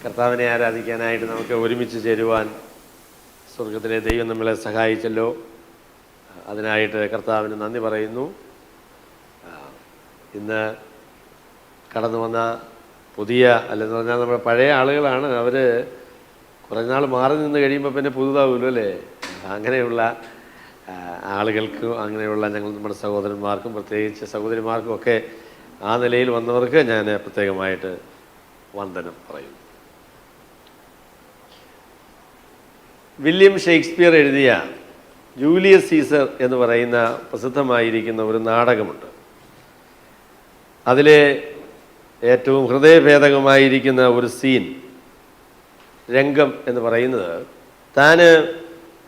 കർത്താവിനെ ആരാധിക്കാനായിട്ട് നമുക്ക് ഒരുമിച്ച് ചേരുവാൻ സ്വർഗത്തിലെ ദൈവം നമ്മളെ സഹായിച്ചല്ലോ. അതിനായിട്ട് കർത്താവിന് നന്ദി പറയുന്നു. ഇന്ന് കടന്നു വന്ന പുതിയ അല്ലെന്ന് പറഞ്ഞാൽ നമ്മുടെ പഴയ ആളുകളാണ്. അവർ കുറേ നാൾ മാറി നിന്ന് കഴിയുമ്പോൾ പിന്നെ പുതുതാവുമല്ലോ അല്ലേ. അങ്ങനെയുള്ള ആളുകൾക്കും അങ്ങനെയുള്ള നമ്മുടെ സഹോദരന്മാർക്കും പ്രത്യേകിച്ച് സഹോദരിമാർക്കും ഒക്കെ ആ നിലയിൽ വന്നവർക്ക് ഞാൻ പ്രത്യേകമായിട്ട് വന്ദനം പറയുന്നു. വില്യം ഷേക്സ്പിയർ എഴുതിയ ജൂലിയസ് സീസർ എന്ന് പറയുന്ന പ്രസിദ്ധമായിരിക്കുന്ന ഒരു നാടകമുണ്ട്. അതിലെ ഏറ്റവും ഹൃദയഭേദകമായിരിക്കുന്ന ഒരു സീൻ രംഗം എന്ന് പറയുന്നത്, താൻ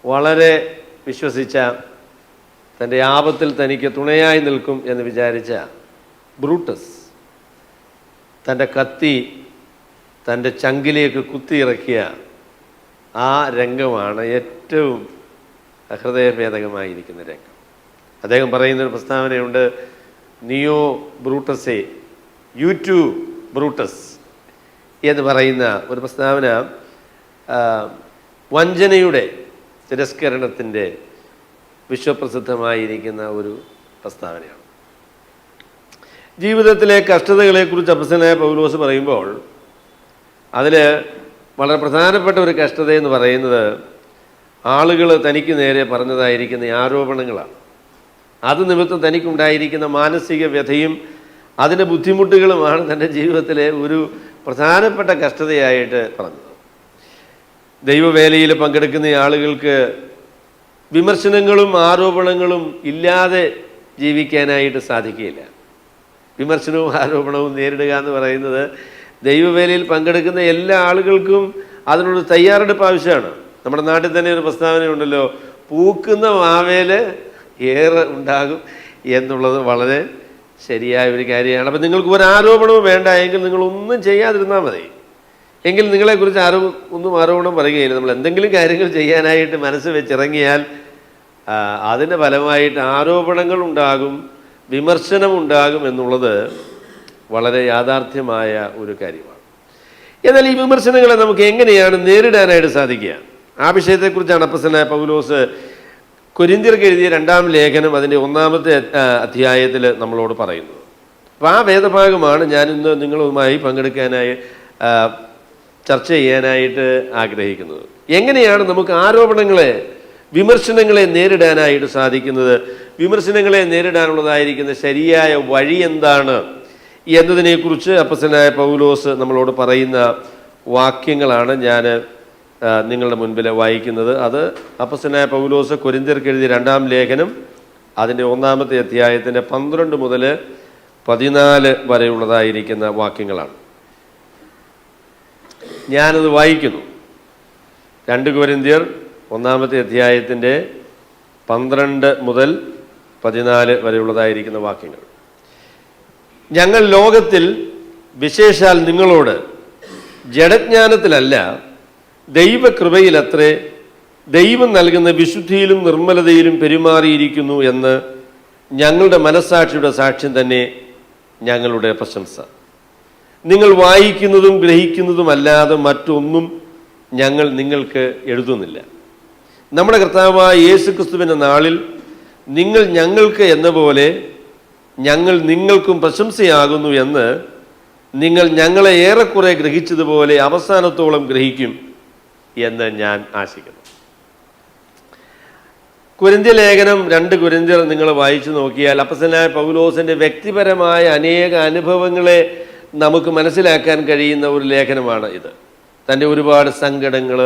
വളരെ വിശ്വസിച്ച, തൻ്റെ ആപത്തിൽ തനിക്ക് തുണയായി നിൽക്കും എന്ന് വിചാരിച്ച ബ്രൂട്ടസ് തൻ്റെ കത്തി തൻ്റെ ചങ്കിലേക്ക് കുത്തിയിറക്കിയ ആ രംഗമാണ് ഏറ്റവും ഹൃദയഭേദകമായിരിക്കുന്ന രംഗം. അദ്ദേഹം പറയുന്നൊരു പ്രസ്താവനയുണ്ട്, നിയോ ബ്രൂട്ടസേ യു ടു ബ്രൂട്ടസ് എന്ന് പറയുന്ന ഒരു പ്രസ്താവന വഞ്ചനയുടെ തിരസ്കരണത്തിൻ്റെ വിശ്വപ്രസിദ്ധമായിരിക്കുന്ന ഒരു പ്രസ്താവനയാണ്. ജീവിതത്തിലെ കഷ്ടതകളെക്കുറിച്ച് അപ്പോസ്തലനായ പൗലോസ് പറയുമ്പോൾ അതിൽ വളരെ പ്രധാനപ്പെട്ട ഒരു കഷ്ടതയെന്ന് പറയുന്നത് ആളുകൾ തനിക്ക് നേരെ പറഞ്ഞതായിരിക്കുന്ന ആരോപണങ്ങളാണ്. അത് നിമിത്തം തനിക്കുണ്ടായിരിക്കുന്ന മാനസിക വ്യഥയും അതിൻ്റെ ബുദ്ധിമുട്ടുകളുമാണ് തൻ്റെ ജീവിതത്തിലെ ഒരു പ്രധാനപ്പെട്ട കഷ്ടതയായിട്ട് പറഞ്ഞത്. ദൈവവേലയിൽ പങ്കെടുക്കുന്ന ആളുകൾക്ക് വിമർശനങ്ങളും ആരോപണങ്ങളും ഇല്ലാതെ ജീവിക്കാനായിട്ട് സാധിക്കുകയില്ല. വിമർശനവും ആരോപണവും നേരിടുക എന്ന് പറയുന്നത് ദൈവവേലയിൽ പങ്കെടുക്കുന്ന എല്ലാ ആളുകൾക്കും അതിനൊരു തയ്യാറെടുപ്പ് ആവശ്യമാണ്. നമ്മുടെ നാട്ടിൽ തന്നെ ഒരു പ്രസ്താവനയുണ്ടല്ലോ, പൂക്കുന്ന മാവേല് ഏറെ ഉണ്ടാകും എന്നുള്ളത് വളരെ ശരിയായ ഒരു കാര്യമാണ്. അപ്പം നിങ്ങൾക്ക് ഒരു ആരോപണവും വേണ്ട എങ്കിൽ നിങ്ങളൊന്നും ചെയ്യാതിരുന്നാൽ മതി. എങ്കിൽ നിങ്ങളെക്കുറിച്ച് ഒന്നും ആരോപണം പറയുകയില്ല. നമ്മൾ എന്തെങ്കിലും കാര്യങ്ങൾ ചെയ്യാനായിട്ട് മനസ്സ് വെച്ചിറങ്ങിയാൽ അതിൻ്റെ ഫലമായിട്ട് ആരോപണങ്ങൾ ഉണ്ടാകും, വിമർശനം ഉണ്ടാകും എന്നുള്ളത് വളരെ യാഥാർത്ഥ്യമായ ഒരു കാര്യമാണ്. എന്നാൽ ഈ വിമർശനങ്ങളെ നമുക്ക് എങ്ങനെയാണ് നേരിടാനായിട്ട് സാധിക്കുക? ആ വിഷയത്തെക്കുറിച്ചാണ് അപ്പോസ്തലനായ പൗലോസ് കൊരിന്ത്യർക്ക് എഴുതിയ 2-ാം ലേഖനം അതിൻ്റെ 1-ാമത്തെ അധ്യായത്തിൽ നമ്മളോട് പറയുന്നത്. അപ്പോൾ ആ വേദഭാഗമാണ് ഞാൻ ഇന്ന് നിങ്ങളുമായി പങ്കെടുക്കാനായി ചർച്ച ചെയ്യാനായിട്ട് ആഗ്രഹിക്കുന്നത്. എങ്ങനെയാണ് നമുക്ക് ആരോപണങ്ങളെ, വിമർശനങ്ങളെ നേരിടാനായിട്ട് സാധിക്കുന്നത്? വിമർശനങ്ങളെ നേരിടാനുള്ളതായിരിക്കുന്ന ശരിയായ വഴി എന്താണ് എന്നതിനെക്കുറിച്ച് അപ്പോസ്തലനായ പൗലോസ് നമ്മളോട് പറയുന്ന വാക്യങ്ങളാണ് ഞാൻ നിങ്ങളുടെ മുൻപിൽ വായിക്കുന്നത്. അത് അപ്പോസ്തലനായ പൗലോസ് കൊരിന്ത്യർക്ക് എഴുതിയ 2-ാം ലേഖനം അതിൻ്റെ 1-ാമത്തെ അധ്യായത്തിൻ്റെ 12 മുതൽ 14 വരെയുള്ളതായിരിക്കുന്ന വാക്യങ്ങളാണ്. ഞാനത് വായിക്കുന്നു. 2 കൊരിന്ത്യർ 1-ാമത്തെ അധ്യായത്തിൻ്റെ 12 മുതൽ 14 വരെയുള്ളതായിരിക്കുന്ന വാക്യങ്ങൾ. ഞങ്ങൾ ലോകത്തിൽ വിശേഷാൽ നിങ്ങളോട് ജഡജ്ഞാനത്തിലല്ല ദൈവകൃപയിലത്രേ ദൈവം നൽകുന്ന വിശുദ്ധിയിലും നിർമ്മലതയിലും പെരുമാറിയിരിക്കുന്നു എന്ന് ഞങ്ങളുടെ മനസ്സാക്ഷിയുടെ സാക്ഷ്യം തന്നെ ഞങ്ങളുടെ പ്രശംസ. നിങ്ങൾ വായിക്കുന്നതും ഗ്രഹിക്കുന്നതുമല്ലാതെ മറ്റൊന്നും ഞങ്ങൾ നിങ്ങൾക്ക് എഴുതുന്നില്ല. നമ്മുടെ കർത്താവായ യേശുക്രിസ്തുവിൻ്റെ നാളിൽ നിങ്ങൾ ഞങ്ങൾക്ക് എന്ന പോലെ ഞങ്ങൾ നിങ്ങൾക്കും പ്രശംസയാകുന്നു എന്ന് നിങ്ങൾ ഞങ്ങളെ ഏറെക്കുറെ ഗ്രഹിച്ചതുപോലെ അവസാനത്തോളം ഗ്രഹിക്കും എന്ന് ഞാൻ ആശിക്കുന്നു. കൊരിന്ത്യ ലേഖനം 2 കൊരിന്ത്യർ നിങ്ങൾ വായിച്ചു നോക്കിയാൽ അപ്പോസ്തലനായ പൗലോസിൻ്റെ വ്യക്തിപരമായ അനേക അനുഭവങ്ങളെ നമുക്ക് മനസ്സിലാക്കാൻ കഴിയുന്ന ഒരു ലേഖനമാണ് ഇത്. തൻ്റെ ഒരുപാട് സങ്കടങ്ങൾ,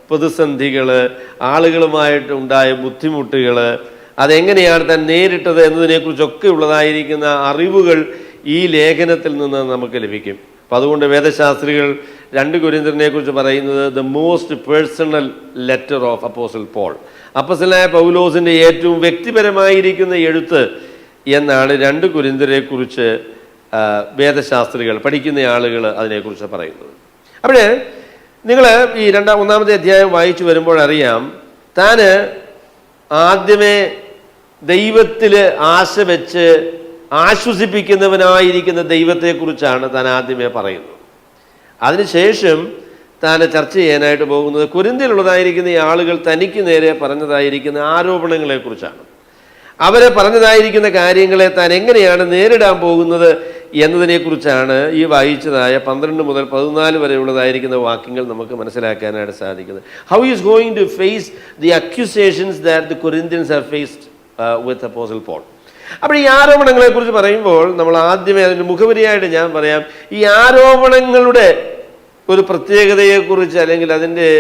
പ്രതിസന്ധികൾ, ആളുകളുമായിട്ട് ഉണ്ടായ ബുദ്ധിമുട്ടുകൾ, അതെങ്ങനെയാണ് താൻ നേരിട്ടത് എന്നതിനെക്കുറിച്ചൊക്കെ ഉള്ളതായിരിക്കുന്ന അറിവുകൾ ഈ ലേഖനത്തിൽ നിന്ന് നമുക്ക് ലഭിക്കും. അപ്പം അതുകൊണ്ട് വേദശാസ്ത്രികൾ 2 കൊരിന്ത്യരിനെ കുറിച്ച് പറയുന്നത് the most personal letter of apostle Paul, അപ്പോസ്തലനായ പൗലോസിൻ്റെ ഏറ്റവും വ്യക്തിപരമായിരിക്കുന്ന എഴുത്ത് എന്നാണ് 2 കൊരിന്ത്യരെ കുറിച്ച് വേദശാസ്ത്രികൾ, പഠിക്കുന്ന ആളുകൾ അതിനെക്കുറിച്ച് പറയുന്നത്. അപ്പോൾ നിങ്ങൾ ഈ 1-ാമത്തെ അധ്യായം വായിച്ചു വരുമ്പോൾ അറിയാം, താൻ ആദ്യമേ ദൈവത്തിൽ ആശ വെച്ച് ആശ്വസിപ്പിക്കുന്നവനായിരിക്കുന്ന ദൈവത്തെക്കുറിച്ചാണ് താൻ ആദ്യമേ പറയുന്നത്. അതിനുശേഷം താൻ ചർച്ച ചെയ്യാനായിട്ട് പോകുന്നത് കൊരിന്ത്യയിലുള്ളതായിരിക്കുന്ന ഈ ആളുകൾ തനിക്ക് നേരെ പറഞ്ഞതായിരിക്കുന്ന ആരോപണങ്ങളെക്കുറിച്ചാണ്. അവരെ പറഞ്ഞതായിരിക്കുന്ന കാര്യങ്ങളെ താൻ എങ്ങനെയാണ് നേരിടാൻ പോകുന്നത് എന്നതിനെക്കുറിച്ചാണ് ഈ വായിച്ചതായ 12 മുതൽ 14 വരെയുള്ളതായിരിക്കുന്ന വാക്യങ്ങൾ നമുക്ക് മനസ്സിലാക്കാനായിട്ട് സാധിക്കുന്നത്. How is going to face the accusations that the Corinthians have faced with apostle Paul. അപ്പോൾ ഈ ആരോപണങ്ങളെക്കുറിച്ച് പറയുമ്പോൾ നമ്മൾ ആദ്യമേ അതിൻ്റെ മുഖവരിയായിട്ട് ഞാൻ പറയാം, ഈ ആരോപണങ്ങളുടെ ഒരു പ്രത്യേകതയെക്കുറിച്ച് അല്ലെങ്കിൽ അതിൻ്റെ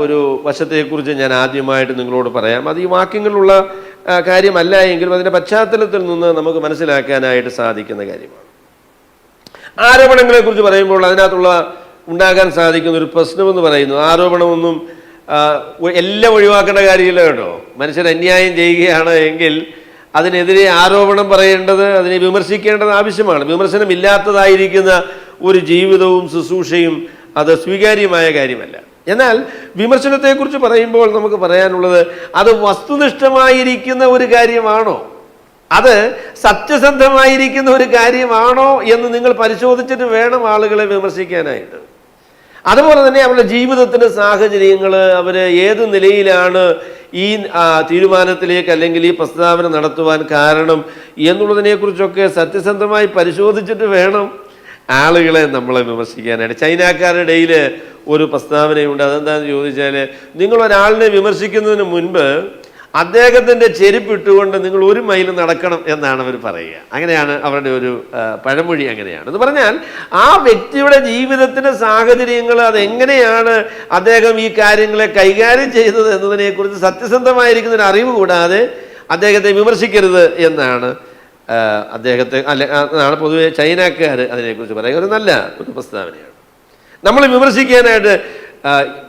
ഒരു വശത്തെക്കുറിച്ച് ഞാൻ ആദ്യമായിട്ട് നിങ്ങളോട് പറയാം. അത് ഈ വാക്യങ്ങളിലുള്ള കാര്യമല്ല എങ്കിലും അതിൻ്റെ പശ്ചാത്തലത്തിൽ നിന്ന് നമുക്ക് മനസ്സിലാക്കാനായിട്ട് സാധിക്കുന്ന കാര്യമാണ്. ആരോപണങ്ങളെക്കുറിച്ച് പറയുമ്പോൾ അതിനകത്തുള്ള ഉണ്ടാകാൻ സാധിക്കുന്ന ഒരു പ്രശ്നമെന്ന് പറയുന്നത്, ആരോപണമൊന്നും എല്ലാം ഒഴിവാക്കേണ്ട കാര്യമില്ല കേട്ടോ. മനുഷ്യർ അന്യായം ചെയ്യുകയാണ് എങ്കിൽ അതിനെതിരെ ആരോപണം പറയേണ്ടത്, അതിനെ വിമർശിക്കേണ്ടത് ആവശ്യമാണ്. വിമർശനമില്ലാത്തതായിരിക്കുന്ന ഒരു ജീവിതവും ശുശ്രൂഷയും അത് സ്വീകാര്യമായ കാര്യമല്ല. എന്നാൽ വിമർശനത്തെക്കുറിച്ച് പറയുമ്പോൾ നമുക്ക് പറയാനുള്ളത്, അത് വസ്തുനിഷ്ഠമായിരിക്കുന്ന ഒരു കാര്യമാണോ, അത് സത്യസന്ധമായിരിക്കുന്ന ഒരു കാര്യമാണോ എന്ന് നിങ്ങൾ പരിശോധിച്ചിട്ട് വേണം ആളുകളെ വിമർശിക്കാനായിട്ട്. അതുപോലെ തന്നെ അവരുടെ ജീവിതത്തിൻ്റെ സാഹചര്യങ്ങൾ, അവർ ഏത് നിലയിലാണ് ഈ തീരുമാനത്തിലേക്ക് അല്ലെങ്കിൽ ഈ പ്രസ്താവന നടത്തുവാൻ കാരണം എന്നുള്ളതിനെക്കുറിച്ചൊക്കെ സത്യസന്ധമായി പരിശോധിച്ചിട്ട് വേണം ആളുകളെ നമ്മളെ വിമർശിക്കാനായിട്ട്. ചൈനക്കാരുടെ ഇടയിൽ ഒരു പ്രസ്താവനയുണ്ട്. അതെന്താണെന്ന് ചോദിച്ചാൽ, നിങ്ങളൊരാളിനെ വിമർശിക്കുന്നതിന് മുൻപ് അദ്ദേഹത്തിൻ്റെ ചെരുപ്പിട്ടുകൊണ്ട് നിങ്ങൾ 1 മൈൽ നടക്കണം എന്നാണ് അവർ പറയുക. അങ്ങനെയാണ് അവരുടെ ഒരു പഴമൊഴി. അങ്ങനെയാണ് എന്ന് പറഞ്ഞാൽ ആ വ്യക്തിയുടെ ജീവിതത്തിൻ്റെ സാഹചര്യങ്ങൾ, അതെങ്ങനെയാണ് അദ്ദേഹം ഈ കാര്യങ്ങളെ കൈകാര്യം ചെയ്തത് എന്നതിനെക്കുറിച്ച് സത്യസന്ധമായിരിക്കുന്ന ഒരു അറിവ് കൂടാതെ അദ്ദേഹത്തെ വിമർശിക്കരുത് എന്നാണ് അദ്ദേഹത്തെ അതാണ് പൊതുവെ ചൈനക്കാർ അതിനെക്കുറിച്ച് പറയുക. ഒരു നല്ല ഒരു പ്രസ്താവനയാണ്. നമ്മൾ വിമർശിക്കാനായിട്ട്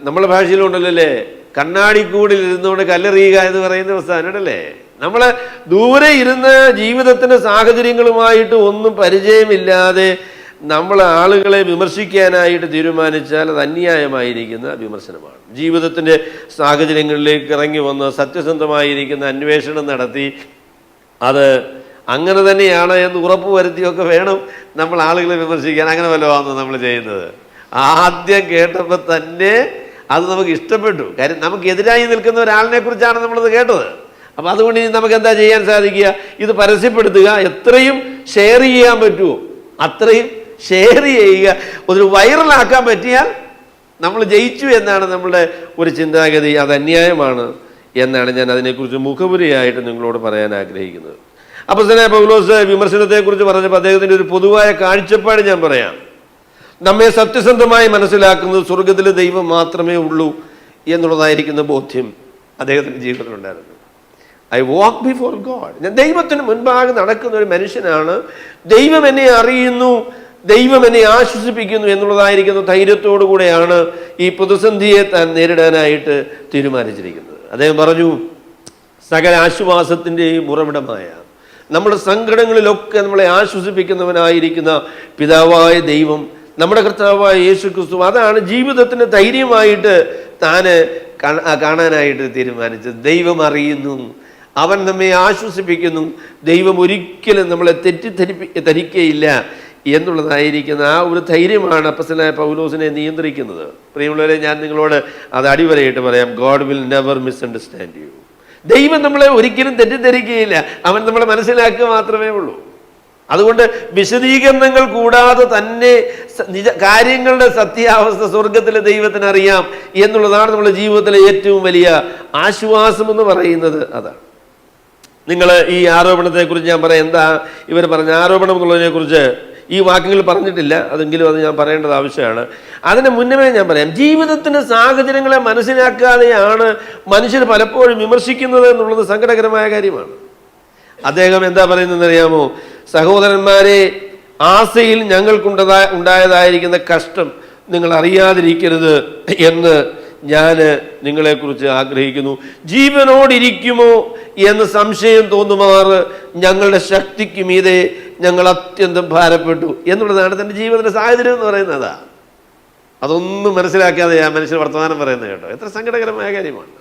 നമ്മളെ ഭാഷയിലുണ്ടല്ലേ, കണ്ണാടിക്കൂടിൽ ഇരുന്നുകൊണ്ട് കല്ലെറിയുക എന്ന് പറയുന്ന പ്രസ്താവനയുണ്ടല്ലേ. നമ്മൾ ദൂരെ ഇരുന്ന് ജീവിതത്തിൻ്റെ സാഹചര്യങ്ങളുമായിട്ട് ഒന്നും പരിചയമില്ലാതെ നമ്മൾ ആളുകളെ വിമർശിക്കാനായിട്ട് തീരുമാനിച്ചാൽ അത് അന്യായമായിരിക്കുന്ന വിമർശനമാണ്. ജീവിതത്തിൻ്റെ സാഹചര്യങ്ങളിലേക്ക് ഇറങ്ങി വന്ന് സത്യസന്ധമായിരിക്കുന്ന അന്വേഷണം നടത്തി അത് അങ്ങനെ തന്നെയാണ് എന്ന് ഉറപ്പ് വരുത്തിയൊക്കെ വേണം നമ്മൾ ആളുകളെ വിമർശിക്കാൻ. അങ്ങനെ വല്ലതുമാണ് നമ്മൾ ചെയ്യുന്നത്. ആദ്യം കേട്ടപ്പോൾ തന്നെ അത് നമുക്ക് ഇഷ്ടപ്പെട്ടു. കാര്യം നമുക്കെതിരായി നിൽക്കുന്ന ഒരാളിനെ കുറിച്ചാണ് നമ്മളത് കേട്ടത്. അപ്പം അതുകൊണ്ട് ഇനി നമുക്ക് എന്താ ചെയ്യാൻ സാധിക്കുക? ഇത് പരസ്യപ്പെടുത്തുക, എത്രയും ഷെയർ ചെയ്യാൻ പറ്റുമോ അത്രയും ഷെയർ ചെയ്യുക. ഒരു വൈറലാക്കാൻ പറ്റിയാൽ നമ്മൾ ജയിച്ചു എന്നാണ് നമ്മളുടെ ഒരു ചിന്താഗതി. അത് അന്യായമാണ് എന്നാണ് ഞാൻ അതിനെക്കുറിച്ച് മുഖപുരയായിട്ട് നിങ്ങളോട് പറയാൻ ആഗ്രഹിക്കുന്നത്. അപ്പോസ്തലനായ പൗലോസ് വിമർശനത്തെക്കുറിച്ച് പറഞ്ഞപ്പോൾ അദ്ദേഹത്തിൻ്റെ ഒരു പൊതുവായ കാഴ്ചപ്പാട് ഞാൻ പറയാം. നമ്മെ സത്യസന്ധമായി മനസ്സിലാക്കുന്നത് സ്വർഗത്തിലെ ദൈവം മാത്രമേ ഉള്ളൂ എന്നുള്ളതായിരിക്കുന്ന ബോധ്യം അദ്ദേഹത്തിൻ്റെ ജീവിതത്തിലുണ്ടായിരുന്നു. I walk before God. ഞാൻ ദൈവത്തിന് മുൻപാകെ നടക്കുന്ന ഒരു മനുഷ്യനാണ്. ദൈവം എന്നെ അറിയുന്നു, ദൈവം എന്നെ ആശ്വസിപ്പിക്കുന്നു എന്നുള്ളതായിരിക്കുന്ന ധൈര്യത്തോടു കൂടെയാണ് ഈ പ്രതിസന്ധിയെ താൻ നേരിടാനായിട്ട് തീരുമാനിച്ചിരിക്കുന്നത്. അദ്ദേഹം പറഞ്ഞു, സകല ആശ്വാസത്തിൻ്റെയും ഉറവിടമായ നമ്മുടെ സങ്കടങ്ങളിലൊക്കെ നമ്മളെ ആശ്വസിപ്പിക്കുന്നവനായിരിക്കുന്ന പിതാവായ ദൈവം, നമ്മുടെ കർത്താവായ യേശു ക്രിസ്തു, അതാണ് ജീവിതത്തിന് ധൈര്യമായിട്ട് താന് കാണാനായിട്ട് തീരുമാനിച്ചത്. ദൈവം അറിയുന്നു, അവൻ നമ്മെ ആശ്വസിപ്പിക്കുന്നു, ദൈവം ഒരിക്കലും നമ്മളെ തെറ്റിദ്ധരിക്കയില്ല എന്നുള്ളതായിരിക്കുന്ന ആ ഒരു ധൈര്യമാണ് അപ്പോസ്തലനായ പൗലോസിനെ നിയന്ത്രിക്കുന്നത്. പ്രിയമുള്ളവരെ, ഞാൻ നിങ്ങളോട് അത് അടിവരയിട്ട് പറയാം. God will never misunderstand you. ദൈവം നമ്മളെ ഒരിക്കലും തെറ്റിദ്ധരിക്കുകയില്ല, അവൻ നമ്മളെ മനസ്സിലാക്കുക മാത്രമേ ഉള്ളൂ. അതുകൊണ്ട് വിശദീകരണങ്ങൾ കൂടാതെ തന്നെ കാര്യങ്ങളുടെ സത്യാവസ്ഥ സ്വർഗത്തിലെ ദൈവത്തിന് അറിയാം എന്നുള്ളതാണ് നമ്മുടെ ജീവിതത്തിലെ ഏറ്റവും വലിയ ആശ്വാസം എന്ന് പറയുന്നത്. അതാണ്. നിങ്ങൾ ഈ ആരോപണത്തെക്കുറിച്ച് ഞാൻ പറയാം. എന്താ ഇവർ പറഞ്ഞ ആരോപണം എന്നുള്ളതിനെക്കുറിച്ച് ഈ വാക്യങ്ങൾ പറഞ്ഞിട്ടില്ല, അതെങ്കിലും അത് ഞാൻ പറയേണ്ടത് ആവശ്യമാണ്. അതിന് മുന്നമേ ഞാൻ പറയാം, ജീവിതത്തിൻ്റെ സാഹചര്യങ്ങളെ മനസ്സിലാക്കാതെയാണ് മനുഷ്യർ പലപ്പോഴും വിമർശിക്കുന്നത് എന്നുള്ളത് സങ്കടകരമായ കാര്യമാണ്. അദ്ദേഹം എന്താ പറയുന്നതെന്ന് അറിയാമോ? സഹോദരന്മാരെ, ആസയിൽ ഉണ്ടായതായിരിക്കുന്ന കഷ്ടം നിങ്ങൾ അറിയാതിരിക്കരുത് എന്ന് ഞാൻ നിങ്ങളെക്കുറിച്ച് ആഗ്രഹിക്കുന്നു. ജീവനോടിരിക്കുമോ എന്ന് സംശയം തോന്നുമാറ് ഞങ്ങളുടെ ശക്തിക്ക് മീതെ ഞങ്ങൾ അത്യന്തം ഭാരപ്പെട്ടു എന്നുള്ളതാണ് തൻ്റെ ജീവിതത്തിൻ്റെ സാഹചര്യം എന്ന് പറയുന്നത്. അതൊന്നും മനസ്സിലാക്കാതെ ആ മനുഷ്യർ വർത്തമാനം പറയുന്നത് കേട്ടോ, എത്ര സങ്കടകരമായ കാര്യമാണ്.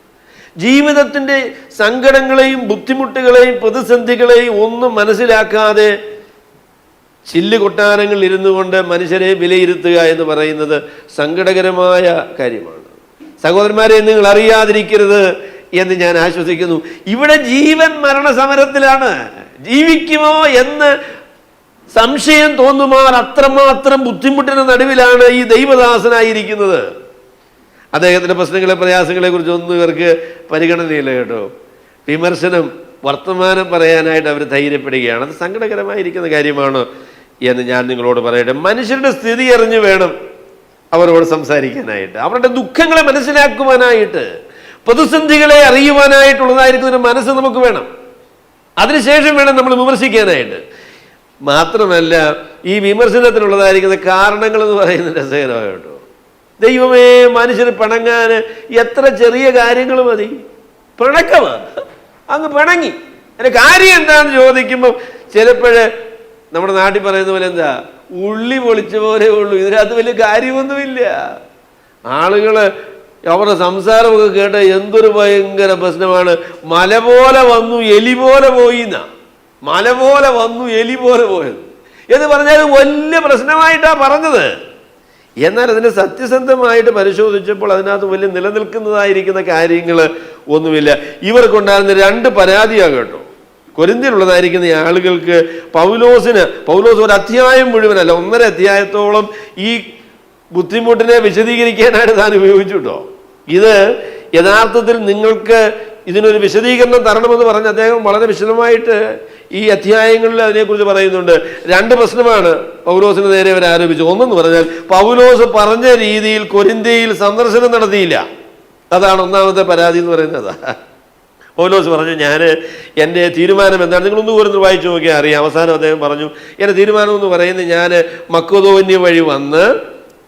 ജീവിതത്തിൻ്റെ സങ്കടങ്ങളെയും ബുദ്ധിമുട്ടുകളെയും പ്രതിസന്ധികളെയും ഒന്നും മനസ്സിലാക്കാതെ ചില്ല് കൊട്ടാരങ്ങളിൽ ഇരുന്നു കൊണ്ട് മനുഷ്യരെ വിലയിരുത്തുക എന്ന് പറയുന്നത് സങ്കടകരമായ കാര്യമാണ്. സഹോദരന്മാരെ, നിങ്ങൾ അറിയാതിരിക്കരുത് എന്ന് ഞാൻ ആശ്വസിക്കുന്നു. ഇവിടെ ജീവൻ മരണ സമരത്തിലാണ്. ജീവിക്കുമോ എന്ന് സംശയം തോന്നുമാർ അത്രമാത്രം ബുദ്ധിമുട്ടിന് നടുവിലാണ് ഈ ദൈവദാസനായിരിക്കുന്നത്. അദ്ദേഹത്തിൻ്റെ പ്രശ്നങ്ങളെ പ്രയാസങ്ങളെ കുറിച്ച് ഒന്നും ഇവർക്ക് പരിഗണനയില്ല കേട്ടോ. വിമർശനം, വർത്തമാനം പറയാനായിട്ട് അവർ ധൈര്യപ്പെടുകയാണ്. അത് സങ്കടകരമായിരിക്കുന്ന കാര്യമാണ് എന്ന് ഞാൻ നിങ്ങളോട് പറയട്ടെ. മനുഷ്യരുടെ സ്ഥിതി അറിഞ്ഞു വേണം അവരോട് സംസാരിക്കാനായിട്ട്, അവരുടെ ദുഃഖങ്ങളെ മനസ്സിലാക്കുവാനായിട്ട്, പ്രതിസന്ധികളെ അറിയുവാനായിട്ടുള്ളതായിരിക്കുന്ന ഒരു മനസ്സ് നമുക്ക് വേണം. അതിനുശേഷം വേണം നമ്മൾ വിമർശിക്കാനായിട്ട്. മാത്രമല്ല, ഈ വിമർശനത്തിനുള്ളതായിരിക്കുന്ന കാരണങ്ങൾ എന്ന് പറയുന്നത് രസകരമാണ് കേട്ടോ. ദൈവമേ, മനുഷ്യർ പിണങ്ങാൻ എത്ര ചെറിയ കാര്യങ്ങൾ മതി. പിണക്കമാണ്, അങ്ങ് പിണങ്ങി. അതിൻ്റെ കാര്യം എന്താണെന്ന് ചോദിക്കുമ്പോൾ ചിലപ്പോഴ് നമ്മുടെ നാട്ടിൽ പറയുന്ന പോലെ എന്താ, ഉള്ളി പൊളിച്ച പോലെ ഉള്ളൂ, ഇതിനകത്ത് വലിയ കാര്യമൊന്നുമില്ല. ആളുകൾ അവരുടെ സംസാരമൊക്കെ കേട്ട എന്തൊരു ഭയങ്കര പ്രശ്നമാണ്. മല പോലെ വന്നു എലി പോലെ പോയി എന്നാ, മല പോലെ വന്നു എലി പോലെ പോയത് എന്ന് പറഞ്ഞാൽ വലിയ പ്രശ്നമായിട്ടാണ് പറഞ്ഞത്. എന്നാൽ അതിനെ സത്യസന്ധമായിട്ട് പരിശോധിച്ചപ്പോൾ അതിനകത്ത് വലിയ നിലനിൽക്കുന്നതായിരിക്കുന്ന കാര്യങ്ങൾ ഒന്നുമില്ല. ഇവർക്കുണ്ടായിരുന്ന 2 പരാതിയാണ് കേട്ടോ. കൊരിന്ത്യയിലുള്ളതായിരിക്കുന്ന ഈ ആളുകൾക്ക് പൗലോസ് ഒരു അധ്യായം മുഴുവനല്ല, 1.5 അധ്യായത്തോളം ഈ ബുദ്ധിമുട്ടിനെ വിശദീകരിക്കാനായിട്ട് താൻ ഉപയോഗിച്ചു കേട്ടോ. ഇത് യഥാർത്ഥത്തിൽ നിങ്ങൾക്ക് ഇതിനൊരു വിശദീകരണം തരണമെന്ന് പറഞ്ഞ് അദ്ദേഹം വളരെ വിശദമായിട്ട് ഈ അധ്യായങ്ങളിൽ അതിനെക്കുറിച്ച് പറയുന്നുണ്ട്. 2 പ്രശ്നമാണ് പൗലോസിന് നേരെ അവർ ആരോപിച്ചു. ഒന്നെന്ന് പറഞ്ഞാൽ പൗലോസ് പറഞ്ഞ രീതിയിൽ കൊരിന്ത്യയിൽ സന്ദർശനം നടത്തിയില്ല. അതാണ് ഒന്നാമത്തെ പരാതി എന്ന് പറയുന്നത്. പൗലോസ് പറഞ്ഞു, ഞാൻ എൻ്റെ തീരുമാനം എന്താണ്, നിങ്ങളൊന്നും കൂടെ വായിച്ചു നോക്കിയാൽ അറിയാം. അവസാനം അദ്ദേഹം പറഞ്ഞു, എൻ്റെ തീരുമാനം എന്ന് പറയുന്നത് ഞാൻ മക്കദോന്യ വഴി വന്ന്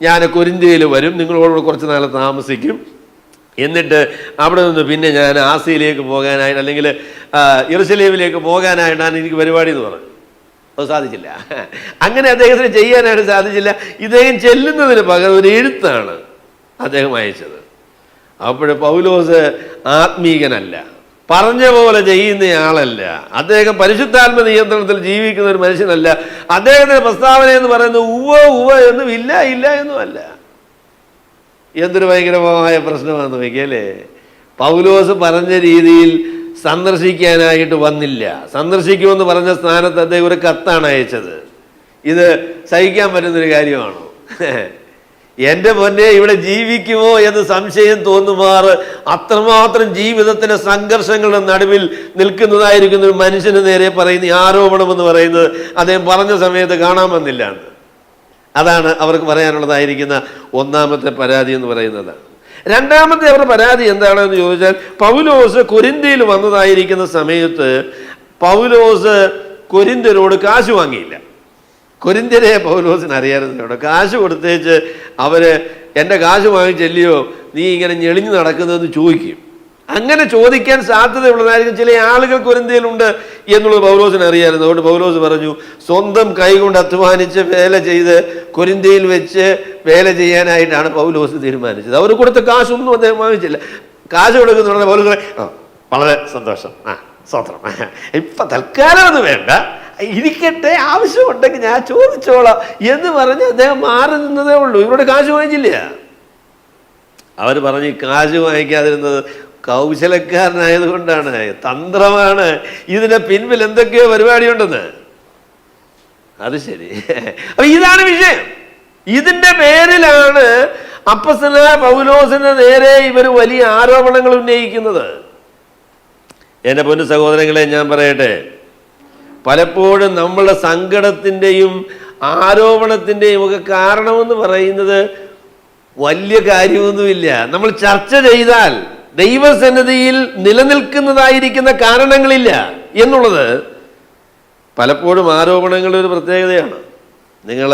ഞാൻ കൊരിന്ത്യയിൽ വരും, നിങ്ങളോട് കുറച്ച് നാൾ താമസിക്കും, എന്നിട്ട് അവിടെ നിന്ന് പിന്നെ ഞാൻ ആസിയയിലേക്ക് പോകാനായിട്ട് അല്ലെങ്കിൽ യെരുശലേമിലേക്ക് പോകാനായിട്ടാണ് എനിക്ക് പരിപാടി എന്ന് പറഞ്ഞു. അത് സാധിച്ചില്ല. അങ്ങനെ അദ്ദേഹത്തിന് ചെയ്യാനായിട്ട് സാധിച്ചില്ല. ഇദ്ദേഹം ചെല്ലുന്നതിന് പകരം ഒരു എഴുത്താണ് അദ്ദേഹം അയച്ചത്. അപ്പോൾ പൗലോസ് ആത്മീകനല്ല, പറഞ്ഞ പോലെ ചെയ്യുന്നയാളല്ല, അദ്ദേഹം പരിശുദ്ധാത്മ നിയന്ത്രണത്തിൽ ജീവിക്കുന്ന ഒരു മനുഷ്യനല്ല. അദ്ദേഹത്തിൻ്റെ പ്രസ്താവന എന്ന് പറയുന്നത് ഉവ്വ എന്നും ഇല്ല എന്നുമല്ല. എന്തൊരു ഭയങ്കരമായ പ്രശ്നമാണെന്ന് നോക്കിയല്ലേ. പൗലോസ് പറഞ്ഞ രീതിയിൽ സന്ദർശിക്കാനായിട്ട് വന്നില്ല. സന്ദർശിക്കുമെന്ന് പറഞ്ഞ സ്ഥാനത്ത് അദ്ദേഹം ഒരു കത്താണ് അയച്ചത്. ഇത് സഹിക്കാൻ പറ്റുന്നൊരു കാര്യമാണോ? എൻ്റെ പൊന്നെ, ഇവിടെ ജീവിക്കുമോ എന്ന് സംശയം തോന്നുമാർ അത്രമാത്രം ജീവിതത്തിൻ്റെ സംഘർഷങ്ങളുടെ നടുവിൽ നിൽക്കുന്നതായിരിക്കുന്ന ഒരു മനുഷ്യന് നേരെ പറയുന്ന ഈ ആരോപണം എന്ന് പറയുന്നത് അദ്ദേഹം പറഞ്ഞ സമയത്ത് കാണാൻ വന്നില്ല. അതാണ് അവർക്ക് പറയാനുള്ളതായിരിക്കുന്ന ഒന്നാമത്തെ പരാതി എന്ന് പറയുന്നത്. രണ്ടാമത്തെ അവരുടെ പരാതി എന്താണെന്ന് ചോദിച്ചാൽ, പൗലോസ് കൊരിന്ത്യയിൽ വന്നതായിരിക്കുന്ന സമയത്ത് പൗലോസ് കൊരിന്ത്യരോട് കാശ് വാങ്ങിയില്ല. കൊരിന്ത്യരെ പൗലോസിന് അറിയാറുണ്ട്. കാശ് കൊടുത്തേച്ച് അവർ എൻ്റെ കാശ് വാങ്ങിച്ചല്ലയോ നീ ഇങ്ങനെ ഞെളിഞ്ഞു നടക്കുന്നതെന്ന് ചോദിക്കും. അങ്ങനെ ചോദിക്കാൻ സാധ്യതയുള്ളതായിരിക്കും ചില ആളുകൾ കൊരിന്ത്യയിലുണ്ട് എന്നുള്ളത് പൗലോസിന് അറിയാമായിരുന്നു. അതുകൊണ്ട് പൗലോസ് പറഞ്ഞു, സ്വന്തം കൈകൊണ്ട് അധ്വാനിച്ച് വേല ചെയ്ത് കൊരിന്ത്യയിൽ വെച്ച് വേല ചെയ്യാനായിട്ടാണ് പൗലോസ് തീരുമാനിച്ചത്. അവർ കൊടുത്ത കാശൊന്നും അദ്ദേഹം വാങ്ങിച്ചില്ല. കാശ് കൊടുക്കുന്നുണ്ട് പൗലോസ്, വളരെ സന്തോഷം, സ്വത്രം, ഇപ്പം തൽക്കാലം അത് വേണ്ട, ഇരിക്കട്ടെ, ആവശ്യമുണ്ടെങ്കിൽ ഞാൻ ചോദിച്ചോളാം എന്ന് പറഞ്ഞ് അദ്ദേഹം മാറി നിന്നതേ ഉള്ളൂ. ഇവരോട് കാശ് വാങ്ങിച്ചില്ല. അവർ പറഞ്ഞ് കാശ് വാങ്ങിക്കാതിരുന്നത് കൗശലക്കാരനായതുകൊണ്ടാണ്, തന്ത്രമാണ്, ഇതിന്റെ പിൻപിൽ എന്തൊക്കെയോ പരിപാടിയുണ്ടെന്ന്. അത് ശരി. അപ്പൊ ഇതാണ് വിഷയം. ഇതിന്റെ പേരിലാണ് അപ്പോസ്തലനായ പൗലോസിന് നേരെ ഇവർ വലിയ ആരോപണങ്ങൾ ഉന്നയിക്കുന്നത്. എൻ്റെ പൊന്നു സഹോദരങ്ങളെ, ഞാൻ പറയട്ടെ, പലപ്പോഴും നമ്മളുടെ സങ്കടത്തിൻ്റെയും ആരോപണത്തിൻ്റെയും ഒക്കെ കാരണമെന്ന് പറയുന്നത് വലിയ കാര്യമൊന്നുമില്ല. നമ്മൾ ചർച്ച ചെയ്താൽ ദൈവസന്നിധിയിൽ നിലനിൽക്കുന്നതായിരിക്കുന്ന കാരണങ്ങളില്ല എന്നുള്ളത് പലപ്പോഴും ആരോപണങ്ങളുടെ ഒരു പ്രത്യേകതയാണ്. നിങ്ങൾ